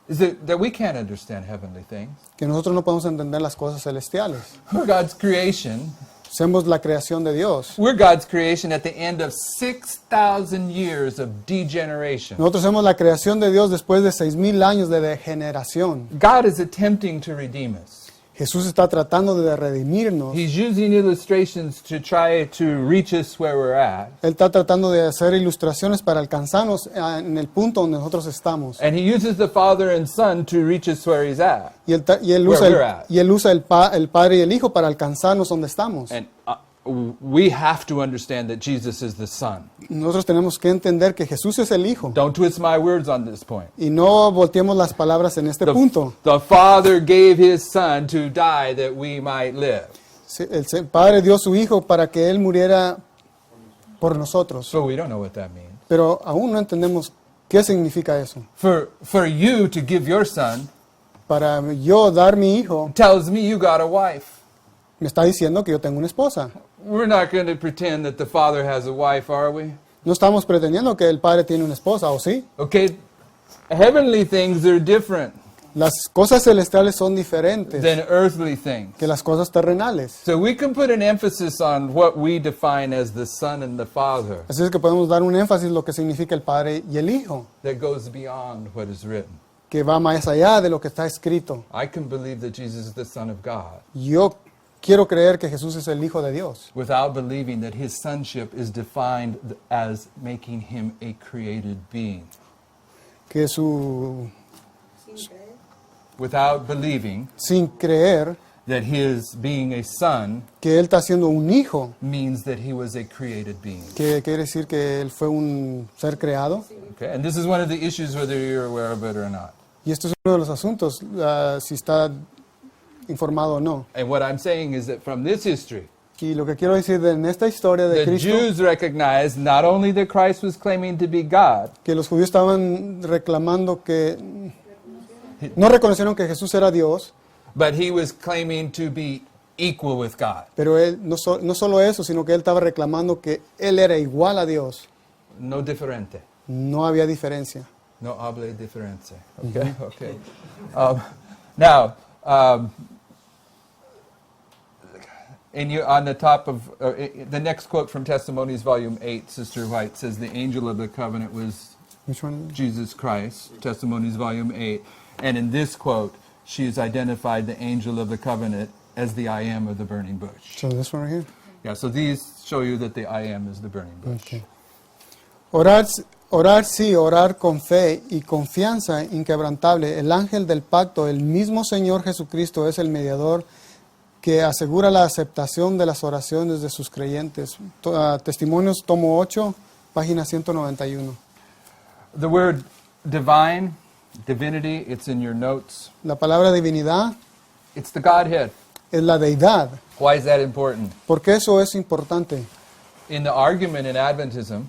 is that we can't understand heavenly things. que nosotros no podemos entender las cosas celestiales. We're God's creation. Somos la creación de Dios. We're God's creation at the end of 6,000 years of degeneration. Nosotros somos la creación de Dios después de 6,000 años de degeneración. God is attempting to redeem us. Jesús está tratando de redimirnos. He's using illustrations to try to reach us where we're at. Él está tratando de hacer ilustraciones para alcanzarnos en el punto donde nosotros estamos. And he uses the Father and Son to reach us where he's at. Y él usa el Padre y el Hijo para alcanzarnos donde estamos. And we have to understand that Jesus is the Son. Nosotros tenemos que entender que Jesús es el Hijo. Don't twist my words on this point. Y no volteemos las palabras en este punto. The Father gave his Son to die that we might live. El Padre dio su Hijo para que Él muriera por nosotros. So we don't know what that means. Pero aún no entendemos qué significa eso. For you to give your Son Para yo dar mi hijo, tells me you got a wife. me está diciendo que yo tengo una esposa. We're not going to pretend that the Father has a wife, are we? No estamos pretendiendo que el Padre tiene una esposa, ¿o sí? Okay, heavenly things are different Las cosas celestiales son diferentes than earthly things. que las cosas terrenales. So we can put an emphasis on what we define as the Son and the Father Así es que podemos dar un énfasis en lo que significa el Padre y el Hijo, that goes beyond what is written. que va más allá de lo que está escrito. I can believe that Jesus is the Son of God Yo quiero creer que Jesús es el Hijo de Dios, without believing that his sonship is defined as making him a created being. que su Sin creer. Without believing sin creer that his being a son que Él está siendo un hijo, means that he was a created being. que quiere decir que Él fue un ser creado. Okay? And this is one of the issues whether you're aware of it or not. Y esto es uno de los asuntos, si está informado o no. And what I'm saying is that from this history, Y lo que quiero decir en esta historia de the Cristo, Jews recognized not only that Christ was claiming to be God, que los judíos estaban reclamando que no reconocieron que Jesús era Dios, but he was claiming to be equal with God. pero Él no solo eso, sino que Él estaba reclamando que Él era igual a Dios. No diferente. No había diferencia. No hable diferencia. Okay? Okay. Now, And you, on the top of the next quote from Testimonies, Volume 8, Sister White says the angel of the covenant was Which one? Jesus Christ, Testimonies, Volume 8. And in this quote, she has identified the angel of the covenant as the I am of the burning bush. So this one right here. Yeah, so these show you that the I am is the burning bush. Okay. Orar, orar sí, orar con fe y confianza inquebrantable. El ángel del pacto, el mismo Señor Jesucristo, es el mediador que asegura la aceptación de las oraciones de sus creyentes. Testimonios, tomo 8, página 191. The word divine, divinity, it's in your notes. La palabra divinidad It's the Godhead. es la deidad. Why is that important? ¿Por qué eso es importante? In the argument in Adventism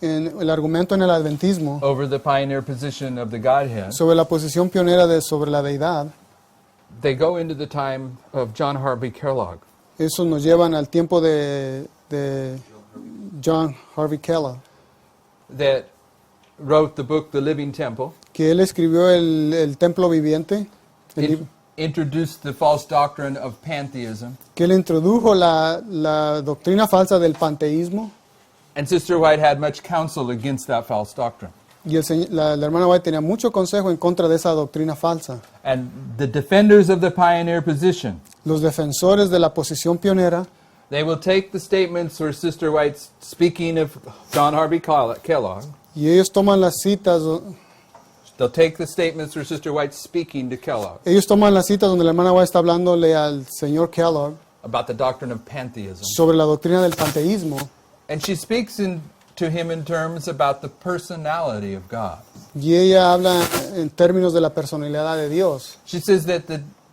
En el argumento en el adventismo over the pioneer position of the Godhead, sobre la posición pionera sobre la deidad, they go into the time of John Harvey Kellogg. eso nos llevan al tiempo de John Harvey Kellogg, That wrote the book The Living Temple, que él escribió el templo viviente, introduced the false doctrine of pantheism. que él introdujo la doctrina falsa del panteísmo, And Sister White had much counsel against that false doctrine. y la hermana White tenía mucho consejo en contra de esa doctrina falsa. And the defenders of the pioneer position, Los defensores de la posición pionera, they will take the statements where Sister White's speaking of John Harvey Kellogg. y ellos toman las citas, They'll take the statements where Sister White's speaking to Kellogg donde la hermana White está hablándole al señor Kellogg about the doctrine of pantheism. sobre la doctrina del panteísmo, And she speaks to him in terms about the personality of God. y ella habla en términos de la personalidad de Dios. She says that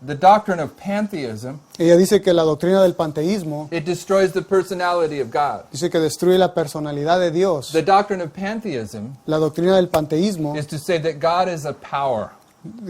the doctrine of pantheism, Ella dice que la doctrina del panteísmo it destroys the personality of God. dice que destruye la personalidad de Dios. The doctrine of pantheism La doctrina del panteísmo is to say that God is a power.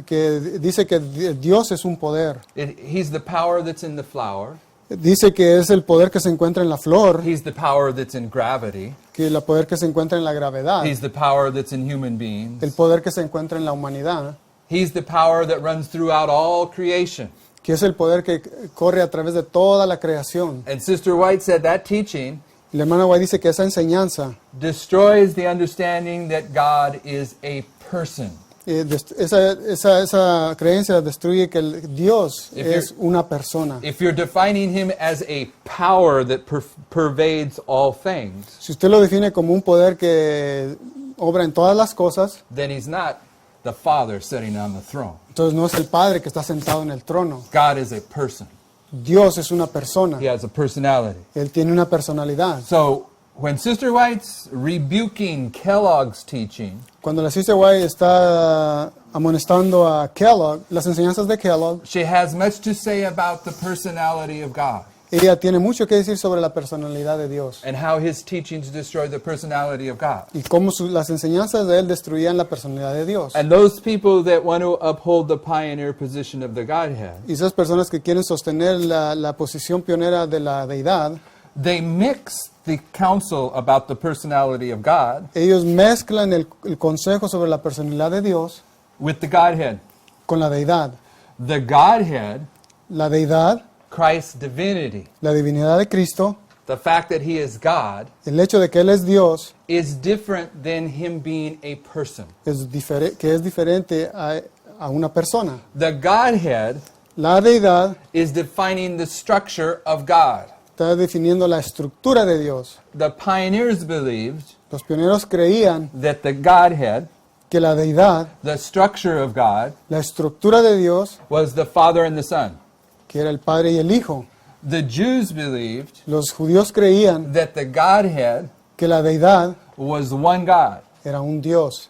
que dice que Dios es un poder. He's the power that's in the flower. Dice que es el poder que se encuentra en la flor, He's the power that's in gravity. que el poder que se encuentra en la gravedad, He's the power that's in human el beings. poder que se encuentra en la humanidad, He's the power that runs throughout all creation. que es el poder que corre a través de toda la creación. And Sister White said that teaching Y la hermana White dice que esa enseñanza, destroys the understanding that God is a person. esa creencia destruye que Dios If es you're- una persona. If you're defining him as a power that pervades all things, Si usted lo define como un poder que obra en todas las cosas, then he's not the Father sitting on the throne. entonces no es el Padre que está sentado en el trono. God is a person. Dios es una persona. He has a personality. Él tiene una personalidad. So when Sister White's rebuking Kellogg's teaching, Cuando la Sister White está amonestando a Kellogg, las enseñanzas de Kellogg, she has much to say about the personality of God ella tiene mucho que decir sobre la personalidad de Dios and how his teachings destroy the personality of God. y cómo las enseñanzas de él destruían la personalidad de Dios. And those people that want to uphold the pioneer position of the Godhead, Y esas personas que quieren sostener la posición pionera de la deidad, they mix the counsel about the personality of God ellos mezclan el consejo sobre la personalidad de Dios with the Godhead. con la deidad. The Godhead, La deidad, Christ's divinity, la divinidad de Cristo, the fact that he is God, el hecho de que Él es Dios, is different than him being a person. que es diferente a una persona. The Godhead La deidad is defining the structure of God. está definiendo la estructura de Dios. The pioneers believed Los pioneros creían that the Godhead, que la deidad, the structure of God, la estructura de Dios, was the Father and the Son. que era el Padre y el Hijo. The Jews believed Los judíos creían that the Godhead que la deidad was one God. era un Dios.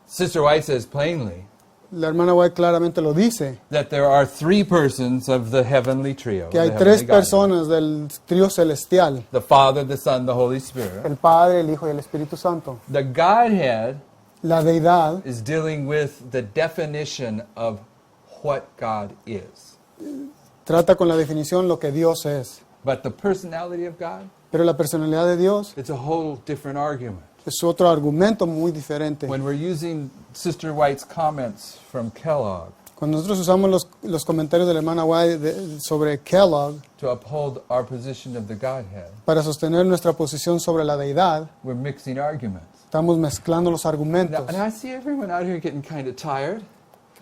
Sister White says plainly La hermana White claramente lo dice, that there are three persons of the heavenly trio. que hay the tres heavenly Godhead. personas del trío celestial, The Father, the Son, the Holy Spirit. el Padre, el Hijo y el Espíritu Santo. The Godhead La deidad is dealing with the definition of what God is. trata con la definición lo que Dios es. But the personality of God, Pero la personalidad de Dios it's a whole different argument. es otro argumento muy diferente. When we're using Sister White's comments from Kellogg, Cuando nosotros usamos los comentarios de la hermana White sobre Kellogg to uphold our position of the Godhead, para sostener nuestra posición sobre la deidad, we're mixing arguments. estamos mezclando los Now, argumentos. and I see everyone out here getting kind of tired,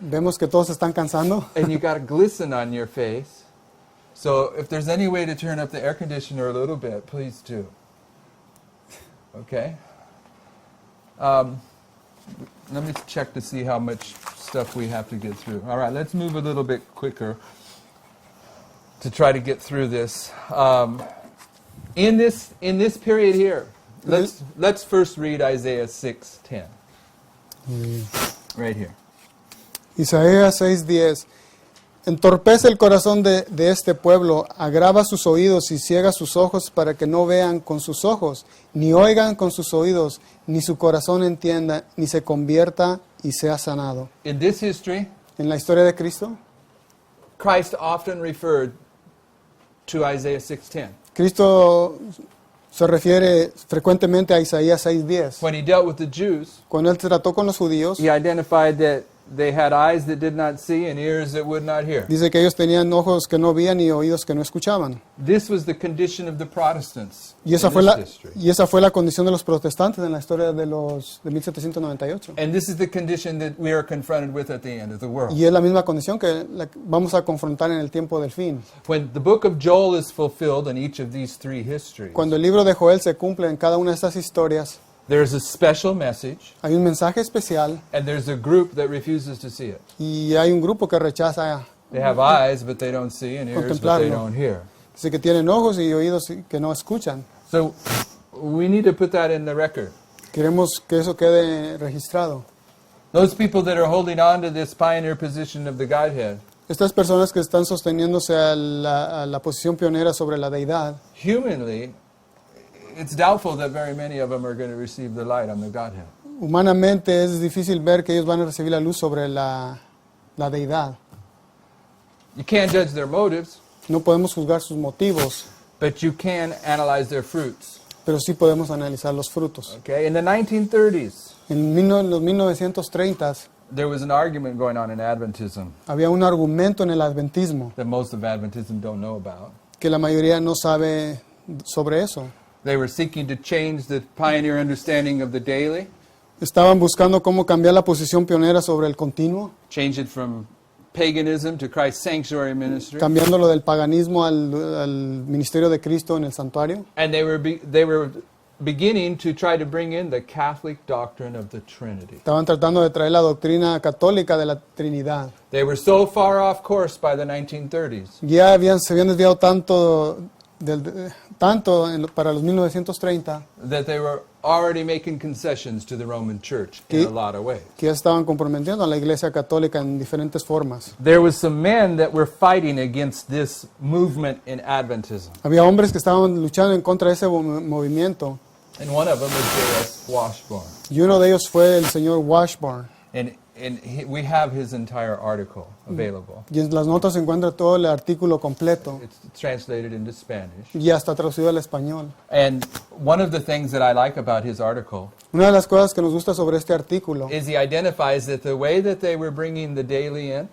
Vemos que todos se están cansando. and you got a glisten on your face. So if there's any way to turn up the air conditioner a little bit, please do. Okay? Let me check to see how much stuff we have to get through. All right, let's move a little bit quicker to try to get through this. In this period here, let's first read Isaiah 6:10. Right here. Isaías 6:10. Entorpece el corazón de este pueblo, agrava sus oídos y ciega sus ojos para que no vean con sus ojos, ni oigan con sus oídos, ni su corazón entienda, ni se convierta y sea sanado. In this history, En la historia de Cristo, Christ often referred to Isaiah 6:10. Cristo se refiere frecuentemente a Isaías 6:10. When he dealt with the Jews, Cuando él trató con los judíos, he identified that they had eyes that did not see and ears that would not hear. dice que ellos tenían ojos que no veían y oídos que no escuchaban. This was the condition of the Protestants Y esa, in fue this la, history. y esa fue la condición de los protestantes en la historia de 1798. And this is the condition that we are confronted with at the end of the world. Y es la misma condición que vamos a confrontar en el tiempo del fin. When the book of Joel is fulfilled in each of these three histories, Cuando el libro de Joel se cumple en cada una de estas historias, there's a special message hay un mensaje especial and there's a group that refuses to see it. y hay un grupo que rechaza. They have eyes, but they don't see, and ears, but they Contemplarlo. don't hear. Dice que tienen ojos y oídos que no escuchan. So we need to put that in the record. Queremos que eso quede registrado. Those people that are holding on to this pioneer position of the Godhead, Estas personas que están sosteniéndose a la posición pionera sobre la deidad, humanly, it's doubtful that very many of them are going to receive the light on the Godhead. humanamente es difícil ver que ellos van a recibir la luz sobre la deidad. You can't judge their motives, No podemos juzgar sus motivos, but you can analyze their fruits. pero sí podemos analizar los frutos. Okay? In the 1930s, En los 1930 there was an argument going on in Adventism había un argumento en el adventismo that most of Adventism don't know about. que la mayoría no sabe sobre eso. They were seeking to change the pioneer understanding of the daily, Estaban buscando cómo cambiar la posición pionera sobre el continuo, change it from paganism to Christ's sanctuary ministry. cambiándolo del paganismo al ministerio de Cristo en el santuario. And they were beginning to try to bring in the Catholic doctrine of the Trinity. Estaban tratando de traer la doctrina católica de la Trinidad. They were so far off course by the 1930s Ya se habían desviado tanto, para los 1930 that they were already making concessions to the Roman Church in a lot of ways. que ya estaban comprometiendo a la Iglesia Católica en diferentes formas. There was some men that were fighting against this movement in Adventism, Había hombres que estaban luchando en contra de ese movimiento and one of them was J.S. Washburn. y uno de ellos fue el señor Washburn. We have his entire article available. Y en las notas se encuentra todo el artículo completo It's translated into Spanish. y ya está traducido al español. And one of the things that I like about his article Una de las cosas que nos gusta sobre este artículo is he identifies that the way that they were bringing the daily in,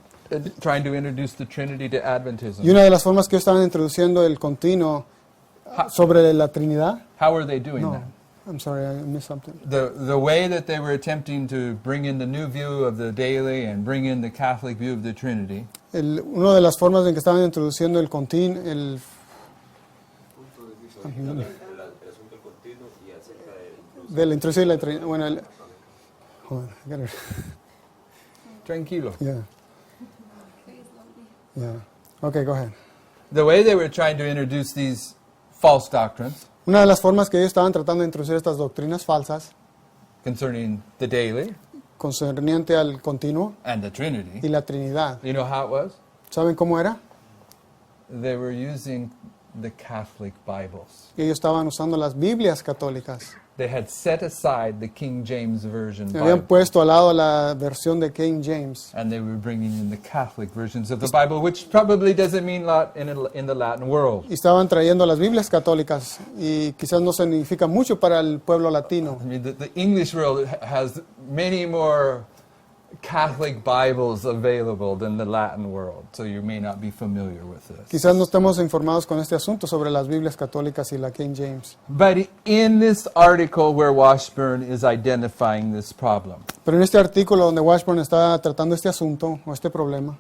trying to introduce the Trinity to Adventism, y una de las formas que ellos estaban introduciendo el continuo sobre la Trinidad. how were they doing No, that? I'm sorry, I missed something. The way that they were attempting to bring in the new view of the daily and bring in the Catholic view of the Trinity Una de las formas en que estaban introduciendo el continuo, El asunto del continuo y acerca de de la introducción de la Trinidad. Bueno, hold on, I gotta- Tranquilo. yeah. Yeah. Okay, go ahead. The way they were trying to introduce these false doctrines Una de las formas que ellos estaban tratando de introducir estas doctrinas falsas concerning the daily concerniente al continuo and the y Trinity, la Trinidad. you know how it was? ¿Saben cómo era? They were using the Catholic Bibles. Ellos estaban usando las Biblias católicas. They had set aside the King James Version Habían Bible, puesto al lado la versión de King James and they were bringing in the Catholic versions of the Bible, which probably doesn't mean a lot in the Latin world. y estaban trayendo las Biblias católicas y quizás no significa mucho para el pueblo latino. I mean, the English world has many more Catholic Bibles available than the Latin world, so you may not be familiar with this. Quizás no estemos informados con este asunto sobre las Biblias católicas y la King James. But in this article where Washburn is identifying this problem, Pero en este artículo donde Washburn está tratando este asunto o este problema,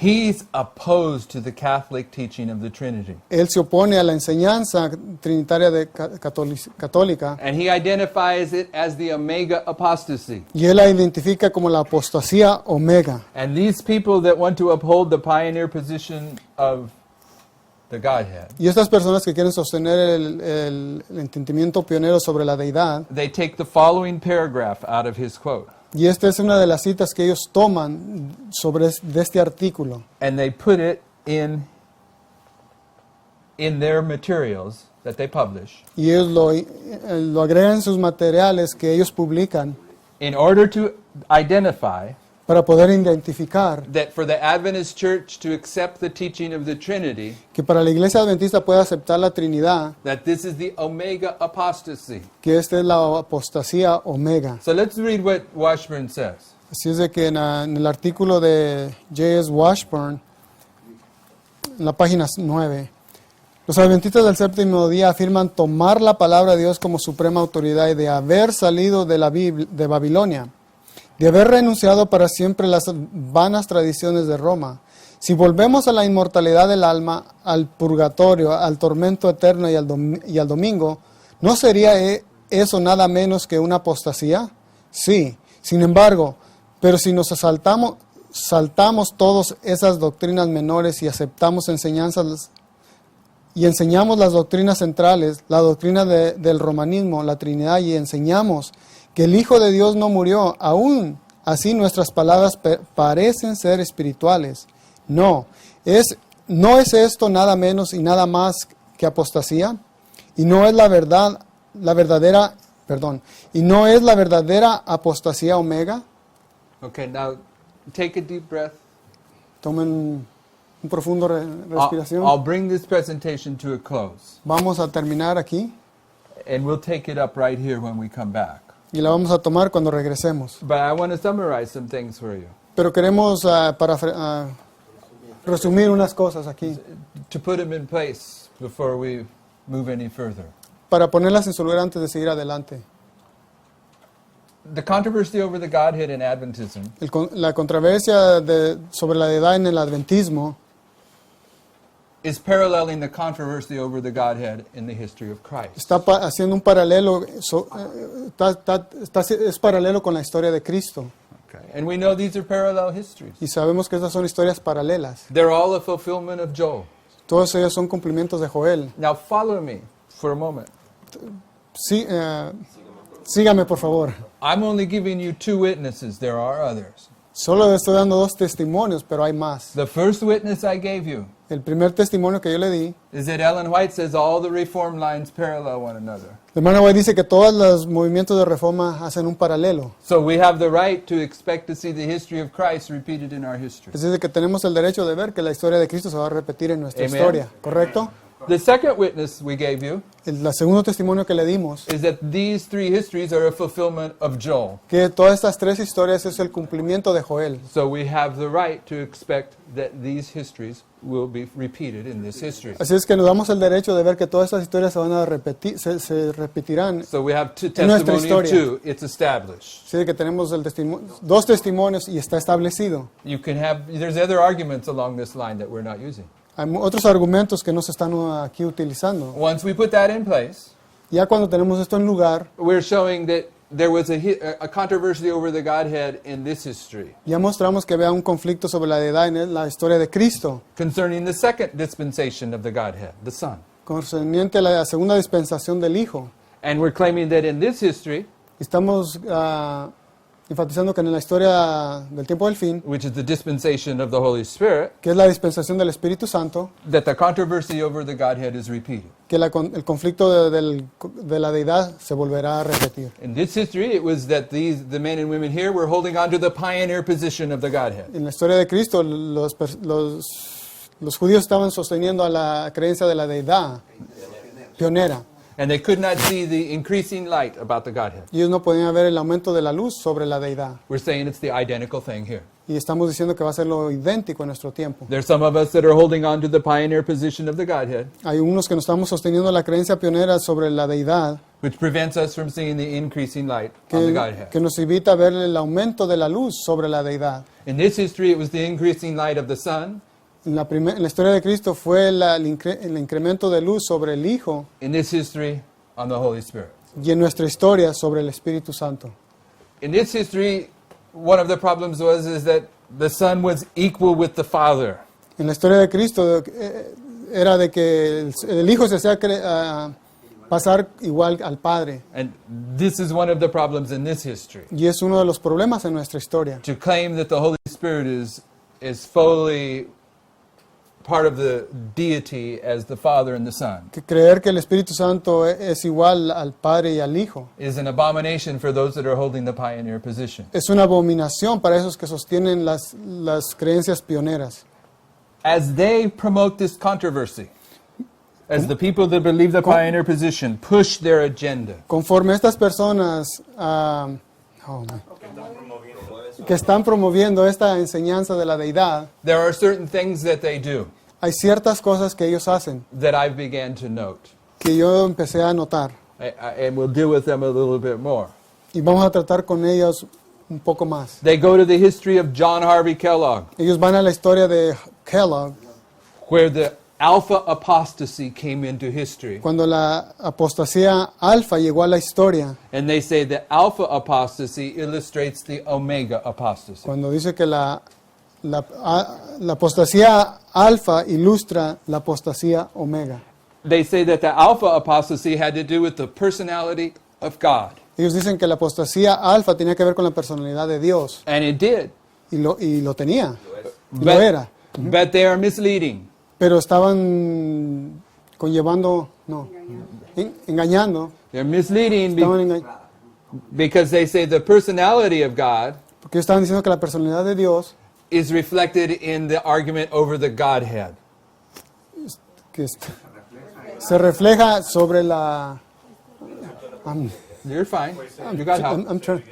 he's opposed to the Catholic teaching of the Trinity. él se opone a la enseñanza trinitaria de católica And he identifies it as the Omega apostasy. y él la identifica como la apostasía omega. And these people that want to uphold the pioneer position of the Godhead, Y estas personas que quieren sostener el entendimiento pionero sobre la deidad, they take the following paragraph out of his quote. y esta es una de las citas que ellos toman de este artículo, And they put it in their materials that they publish y ellos lo agregan en sus materiales que ellos publican in order to identify para poder identificar that for the Adventist Church to accept the teaching of the Trinity, que para la iglesia adventista pueda aceptar la Trinidad, that this is the Omega apostasy. que esta es la apostasía omega. So let's read what Washburn says. Así es de que en el artículo de J.S. Washburn, en la página 9, los adventistas del séptimo día afirman tomar la palabra de Dios como suprema autoridad y de haber salido de Babilonia, de haber renunciado para siempre las vanas tradiciones de Roma. Si volvemos a la inmortalidad del alma, al purgatorio, al tormento eterno y al domingo, ¿no sería eso nada menos que una apostasía? Sí, sin embargo, pero si nos saltamos todas esas doctrinas menores y aceptamos enseñanzas y enseñamos las doctrinas centrales, la doctrina del romanismo, la Trinidad, y enseñamos que el Hijo de Dios no murió, aún así nuestras palabras parecen ser espirituales. No es esto nada menos y nada más que apostasía, y no es la verdadera apostasía omega. Okay, now take a deep breath. Tomen un profundo respiración. I'll bring this presentation to a close, Vamos a terminar aquí and we'll take it up right here when we come back. y la vamos a tomar cuando regresemos. But I want to summarize some things for you, Pero queremos resumir unas cosas aquí to put them in place before we move any further. para ponerlas en su lugar antes de seguir adelante. The controversy over the Godhead in Adventism La controversia sobre la deidad en el adventismo is paralleling the controversy over the Godhead in the history of Christ. está haciendo un paralelo, es paralelo con la historia de Cristo. Okay. And we know these are parallel histories. Y sabemos que estas son historias paralelas. They're all a fulfillment of Joel. Todos ellos son cumplimientos de Joel. Now follow me for a moment. Sí, sígame, por favor. I'm only giving you two witnesses. There are others. Solo le estoy dando dos testimonios, pero hay más. The first witness I gave you El primer testimonio que yo le di, is that Ellen White says all the reform lines parallel one another. la hermana White dice que todos los movimientos de reforma hacen un paralelo. So we have the right to expect to see the history of Christ repeated in our history. Es decir, que tenemos el derecho de ver que la historia de Cristo se va a repetir en nuestra Amen. historia, ¿correcto? The second witness we gave you El segundo testimonio que le dimos, is that these three histories are a fulfillment of Joel. que todas estas tres historias es el cumplimiento de Joel. So we have the right to expect that these histories will be repeated in this history. Así es que nos damos el derecho de ver que todas estas historias se van a repetir, se repetirán. So we have En nuestra testimony of historia. two. It's established. Así que tenemos dos testimonios y está establecido. There's other arguments along this line that we're not using. Hay otros argumentos que no se están aquí utilizando. Once we put that in place, Ya cuando tenemos esto en lugar, we're showing that there was a controversy over the Godhead in this history ya mostramos que había un conflicto sobre la deidad en la historia de Cristo, concerning the second dispensation of the Godhead, the Son. concerniente a la segunda dispensación del Hijo. And we're claiming that in this history, Estamos enfatizando que en la historia del tiempo del fin, which is the dispensation of the Holy Spirit, que es la dispensación del Espíritu Santo, that the controversy over the Godhead is repeated. que el conflicto de la deidad se volverá a repetir. In this history, it was that the men and women here were holding on to the pioneer position of the Godhead. En la historia de Cristo, los judíos estaban sosteniendo a la creencia de la deidad pionera. And they could not see the increasing light about the Godhead. Y ellos no podían ver el aumento de la luz sobre la deidad. We're saying it's the identical thing here. Y estamos diciendo que va a ser lo idéntico en nuestro tiempo. There's some of us that are holding on to the pioneer position of the Godhead, Hay unos que nos estamos sosteniendo la creencia pionera sobre la deidad which prevents us from seeing the increasing light on the Godhead. que nos evita ver el aumento de la luz sobre la deidad. In this history, it was the increasing light of the Son. En la historia de Cristo fue el incremento de luz sobre el Hijo In this history, on the Holy Spirit. y en nuestra historia sobre el Espíritu Santo. In this history, one of the problems is that the Son was equal with the Father. En la historia de Cristo era de que el Hijo se hacía pasar igual al Padre. And this is one of the problems in this history. Y es uno de los problemas en nuestra historia. To claim that the Holy Spirit is fully part of the deity as the Father and the Son Que creer que el Espíritu Santo es igual al Padre y al Hijo is an abomination for those that are holding the pioneer position. es una abominación para esos que sostienen las creencias pioneras. As they promote this controversy, as the people that believe the pioneer position push their agenda, Conforme estas personas que están promoviendo esta enseñanza de la deidad, there are certain things that they do hay ciertas cosas que ellos hacen that I began to note. que yo empecé a notar And we'll deal with them a little bit more. y vamos a tratar con ellos un poco más. They go to the history of John Harvey Kellogg, Ellos van a la historia de Kellogg, where the alpha apostasy came into history. cuando la apostasía alfa llegó a la historia, And they say the alpha apostasy illustrates the omega apostasy. cuando dice que la apostasía alfa ilustra la apostasía omega. They say that the alpha apostasy had to do with the personality of God. Ellos dicen que la apostasía alfa tenía que ver con la personalidad de Dios, And it did. y lo tenía, y lo But, era. but they are misleading. Pero estaban engañando, They're misleading because they say the personality of God porque ellos estaban diciendo que la personalidad de Dios is reflected in the argument over the Godhead. que se refleja sobre la... You're fine. You got help. I'm trying-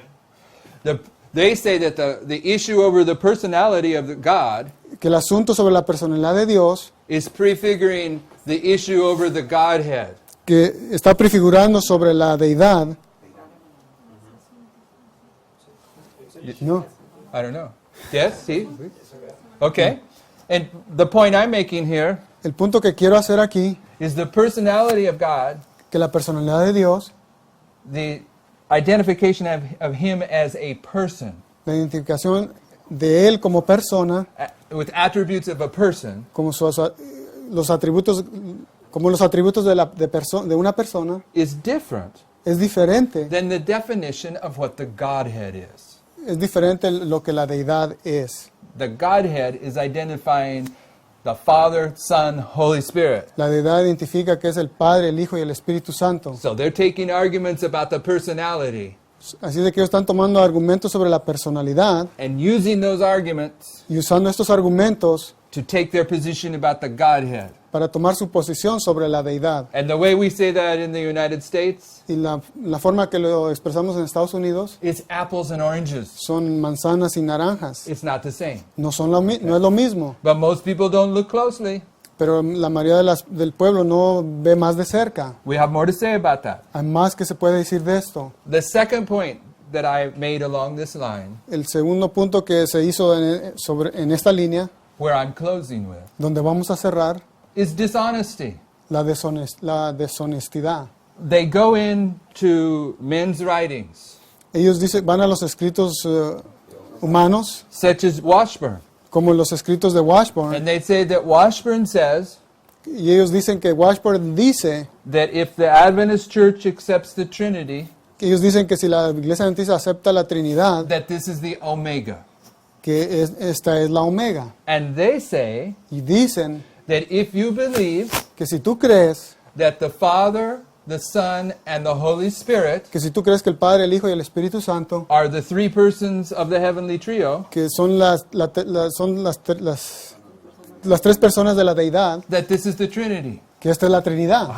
They say that the issue over the personality of the God que el asunto sobre la personalidad de Dios, is prefiguring the issue over the Godhead. que está prefigurando sobre la deidad, no, I don't know. Yes? See? Okay. And the point I'm making here el punto que quiero hacer aquí, is the personality of God, que la personalidad de Dios, the identification of Him as a person, la identificación de Él como persona, with attributes of a person, como los atributos, como los atributos de una persona, is different es diferente. than the definition of what the Godhead is. Es diferente lo que la deidad es. The Godhead is identifying the Father, Son, Holy Spirit. La deidad identifica que es el Padre, el Hijo y el Espíritu Santo. So they're taking arguments about the personality Así de que ellos están tomando argumentos sobre la personalidad and using those arguments y usando estos argumentos to take their position about the Godhead. para tomar su posición sobre la deidad. And the way we say that in the United States Y la forma que lo expresamos en Estados Unidos is apples and oranges. son manzanas y naranjas. It's not the same. No es lo mismo, But most people don't look closely. pero la mayoría del pueblo no ve más de cerca. We have more to say about that. Hay más que se puede decir de esto. The second point that I made along this line, El segundo punto que se hizo en esta línea, where I'm closing with, donde vamos a cerrar, is dishonesty. la deshonestidad. They go into men's writings, Ellos van a los escritos humanos, such as Washburn, como los escritos de Washburn, and they say that Washburn says y ellos dicen que Washburn dice, that if the Adventist Church accepts the Trinity, que ellos dicen que si la Iglesia Adventista acepta la Trinidad, that this is the Omega. que esta es la Omega. And they say Y dicen that if you believe que si tú crees, that the Father, the Son, and the Holy Spirit que si tú crees que el Padre, el Hijo y el Espíritu Santo, are the three persons of the heavenly trio, que son las tres personas de la deidad, that this is the Trinity. que esta es la Trinidad.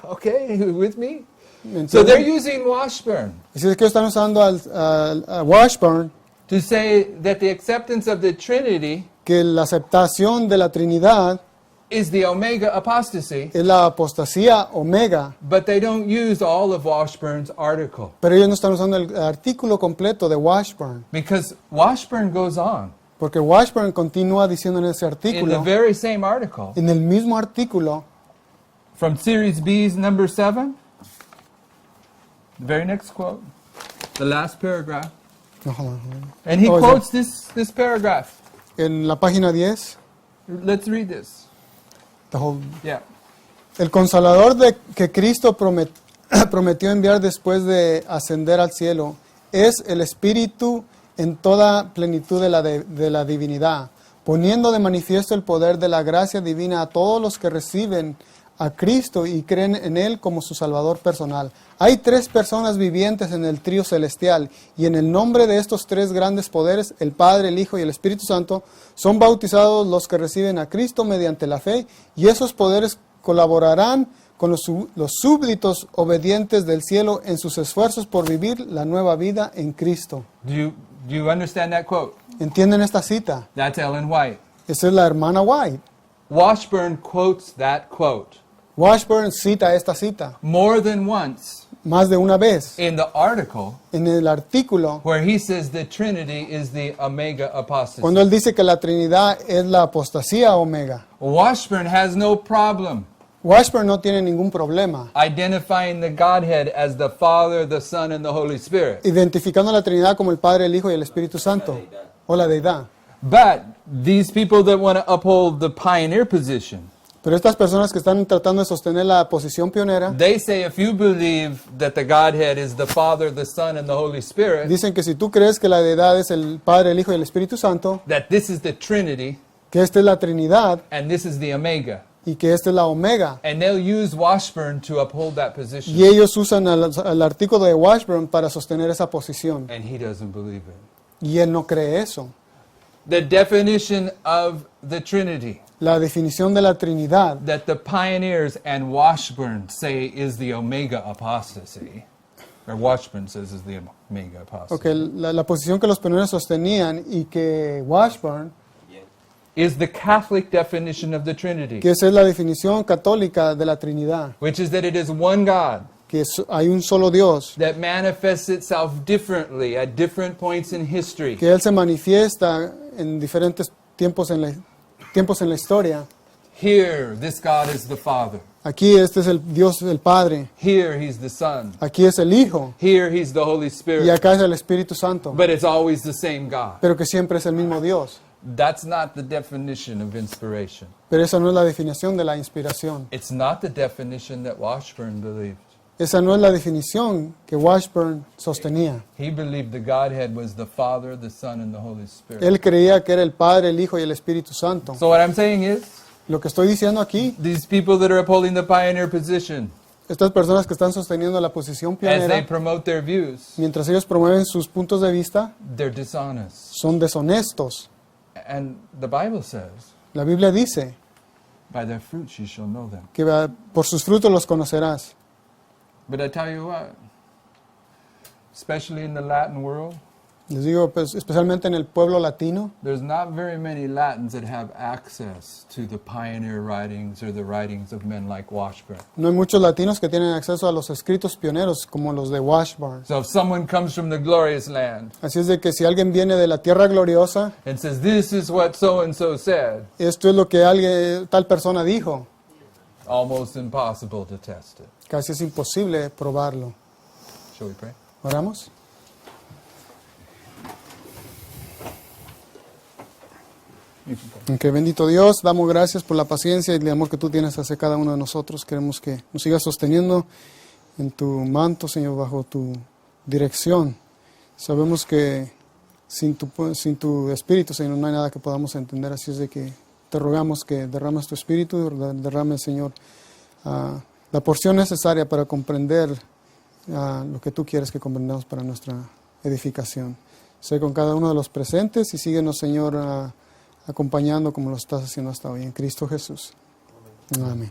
Okay, with me? ¿Entienden? So they're using Washburn Así es que están usando a Washburn, to say that the acceptance of the Trinity que la aceptación de la Trinidad is the omega apostasy, es la apostasía omega, but they don't use all of Washburn's article. pero ellos no están usando el artículo completo de Washburn, Because Washburn goes on porque Washburn continúa diciendo en ese in the artículo, very same article en el mismo artículo, from Series B's number 7, the very next quote, the last paragraph. And he Oh, is quotes this paragraph. en la página 10, Let's read this. the whole- Yeah. el Consolador que Cristo prometió enviar después de ascender al cielo es el Espíritu en toda plenitud de la divinidad, poniendo de manifiesto el poder de la gracia divina a todos los que reciben a Cristo y creen en Él como su Salvador personal. Hay tres personas vivientes en el trío celestial y en el nombre de estos tres grandes poderes, el Padre, el Hijo y el Espíritu Santo, son bautizados los que reciben a Cristo mediante la fe, y esos poderes colaborarán con los súbditos obedientes del cielo en sus esfuerzos por vivir la nueva vida en Cristo. Do you understand that quote? ¿Entienden esta cita? That's Ellen White. Esa es la hermana White. Washburn quotes that quote Washburn cita esta cita more than once más de una vez in the article en el artículo where he says the Trinity is the omega apostasy. cuando él dice que la Trinidad es la apostasía omega. Washburn has no problem Washburn no tiene ningún problema identifying the Godhead as the Father, the Son, and the Holy Spirit. identificando a la Trinidad como el Padre, el Hijo y el Espíritu Santo, o la deidad. But these people that want to uphold the pioneer position, Pero estas personas que están tratando de sostener la posición pionera they say if you believe that the Godhead is the Father, the Son, and the Holy Spirit, dicen que si tú crees que la deidad es el Padre, el Hijo y el Espíritu Santo, that this is the Trinity que esta es la Trinidad and this is the Omega. y que esta es la Omega. And they'll use Washburn to uphold that position. Y ellos usan al artículo de Washburn para sostener esa posición. And he doesn't believe it. Y él no cree eso. The definition of the Trinity La definición de la Trinidad that the pioneers and Washburn say is the Omega apostasy, or Washburn says is the Omega apostasy, Okay, la posición que los pioneros sostenían y que Washburn, is the Catholic definition of the Trinity, que esa es la definición católica de la Trinidad, which is that it is one God que hay un solo Dios, that manifests itself differently at different points in history. que Él se manifiesta en diferentes tiempos en la historia. Here, this God is the Father. Aquí este es el Dios, el Padre. Here, He's the Son. Aquí es el Hijo. Here, He's the Holy Y Spirit. acá es el Espíritu Santo. But it's always the same God. Pero que siempre es el mismo Dios. That's not the definition of inspiration. Pero esa no es la definición de la inspiración. It's not the definition that Washburn believed. Esa no es la definición que Washburn sostenía. He believed the Godhead was the Father, the Son, and the Holy Spirit. Él creía que era el Padre, el Hijo y el Espíritu Santo. So what I'm saying is, Lo que estoy diciendo aquí, these people that are upholding the pioneer position, estas personas que están sosteniendo la posición as they pionera, promote their views, mientras ellos promueven sus puntos de vista, they're dishonest. son deshonestos. And the Bible says, La Biblia dice by their fruits you shall know them. que por sus frutos los conocerás. But I tell you what, especially in the Latin world, Les digo, pues, especialmente en el pueblo latino, there's not very many Latins that have access to the pioneer writings or the writings of men like Washburn. no hay muchos latinos que tienen acceso a los escritos pioneros como los de Washburn. So if someone comes from the glorious land Así es de que si alguien viene de la tierra gloriosa, and says, this is what so-and-so said, esto es lo que tal persona dijo, almost impossible to test it. casi es imposible probarlo. Shall we pray? ¿Oramos? Ok, bendito Dios, damos gracias por la paciencia y el amor que tú tienes hacia cada uno de nosotros. Queremos que nos sigas sosteniendo en tu manto, Señor, bajo tu dirección. Sabemos que sin tu espíritu, Señor, no hay nada que podamos entender. Así es de que te rogamos que derrames tu espíritu, derrames, Señor, la porción necesaria para comprender lo que tú quieres que comprendamos para nuestra edificación. Sé con cada uno de los presentes y síguenos, Señor, acompañando como lo estás haciendo hasta hoy. En Cristo Jesús. Amén.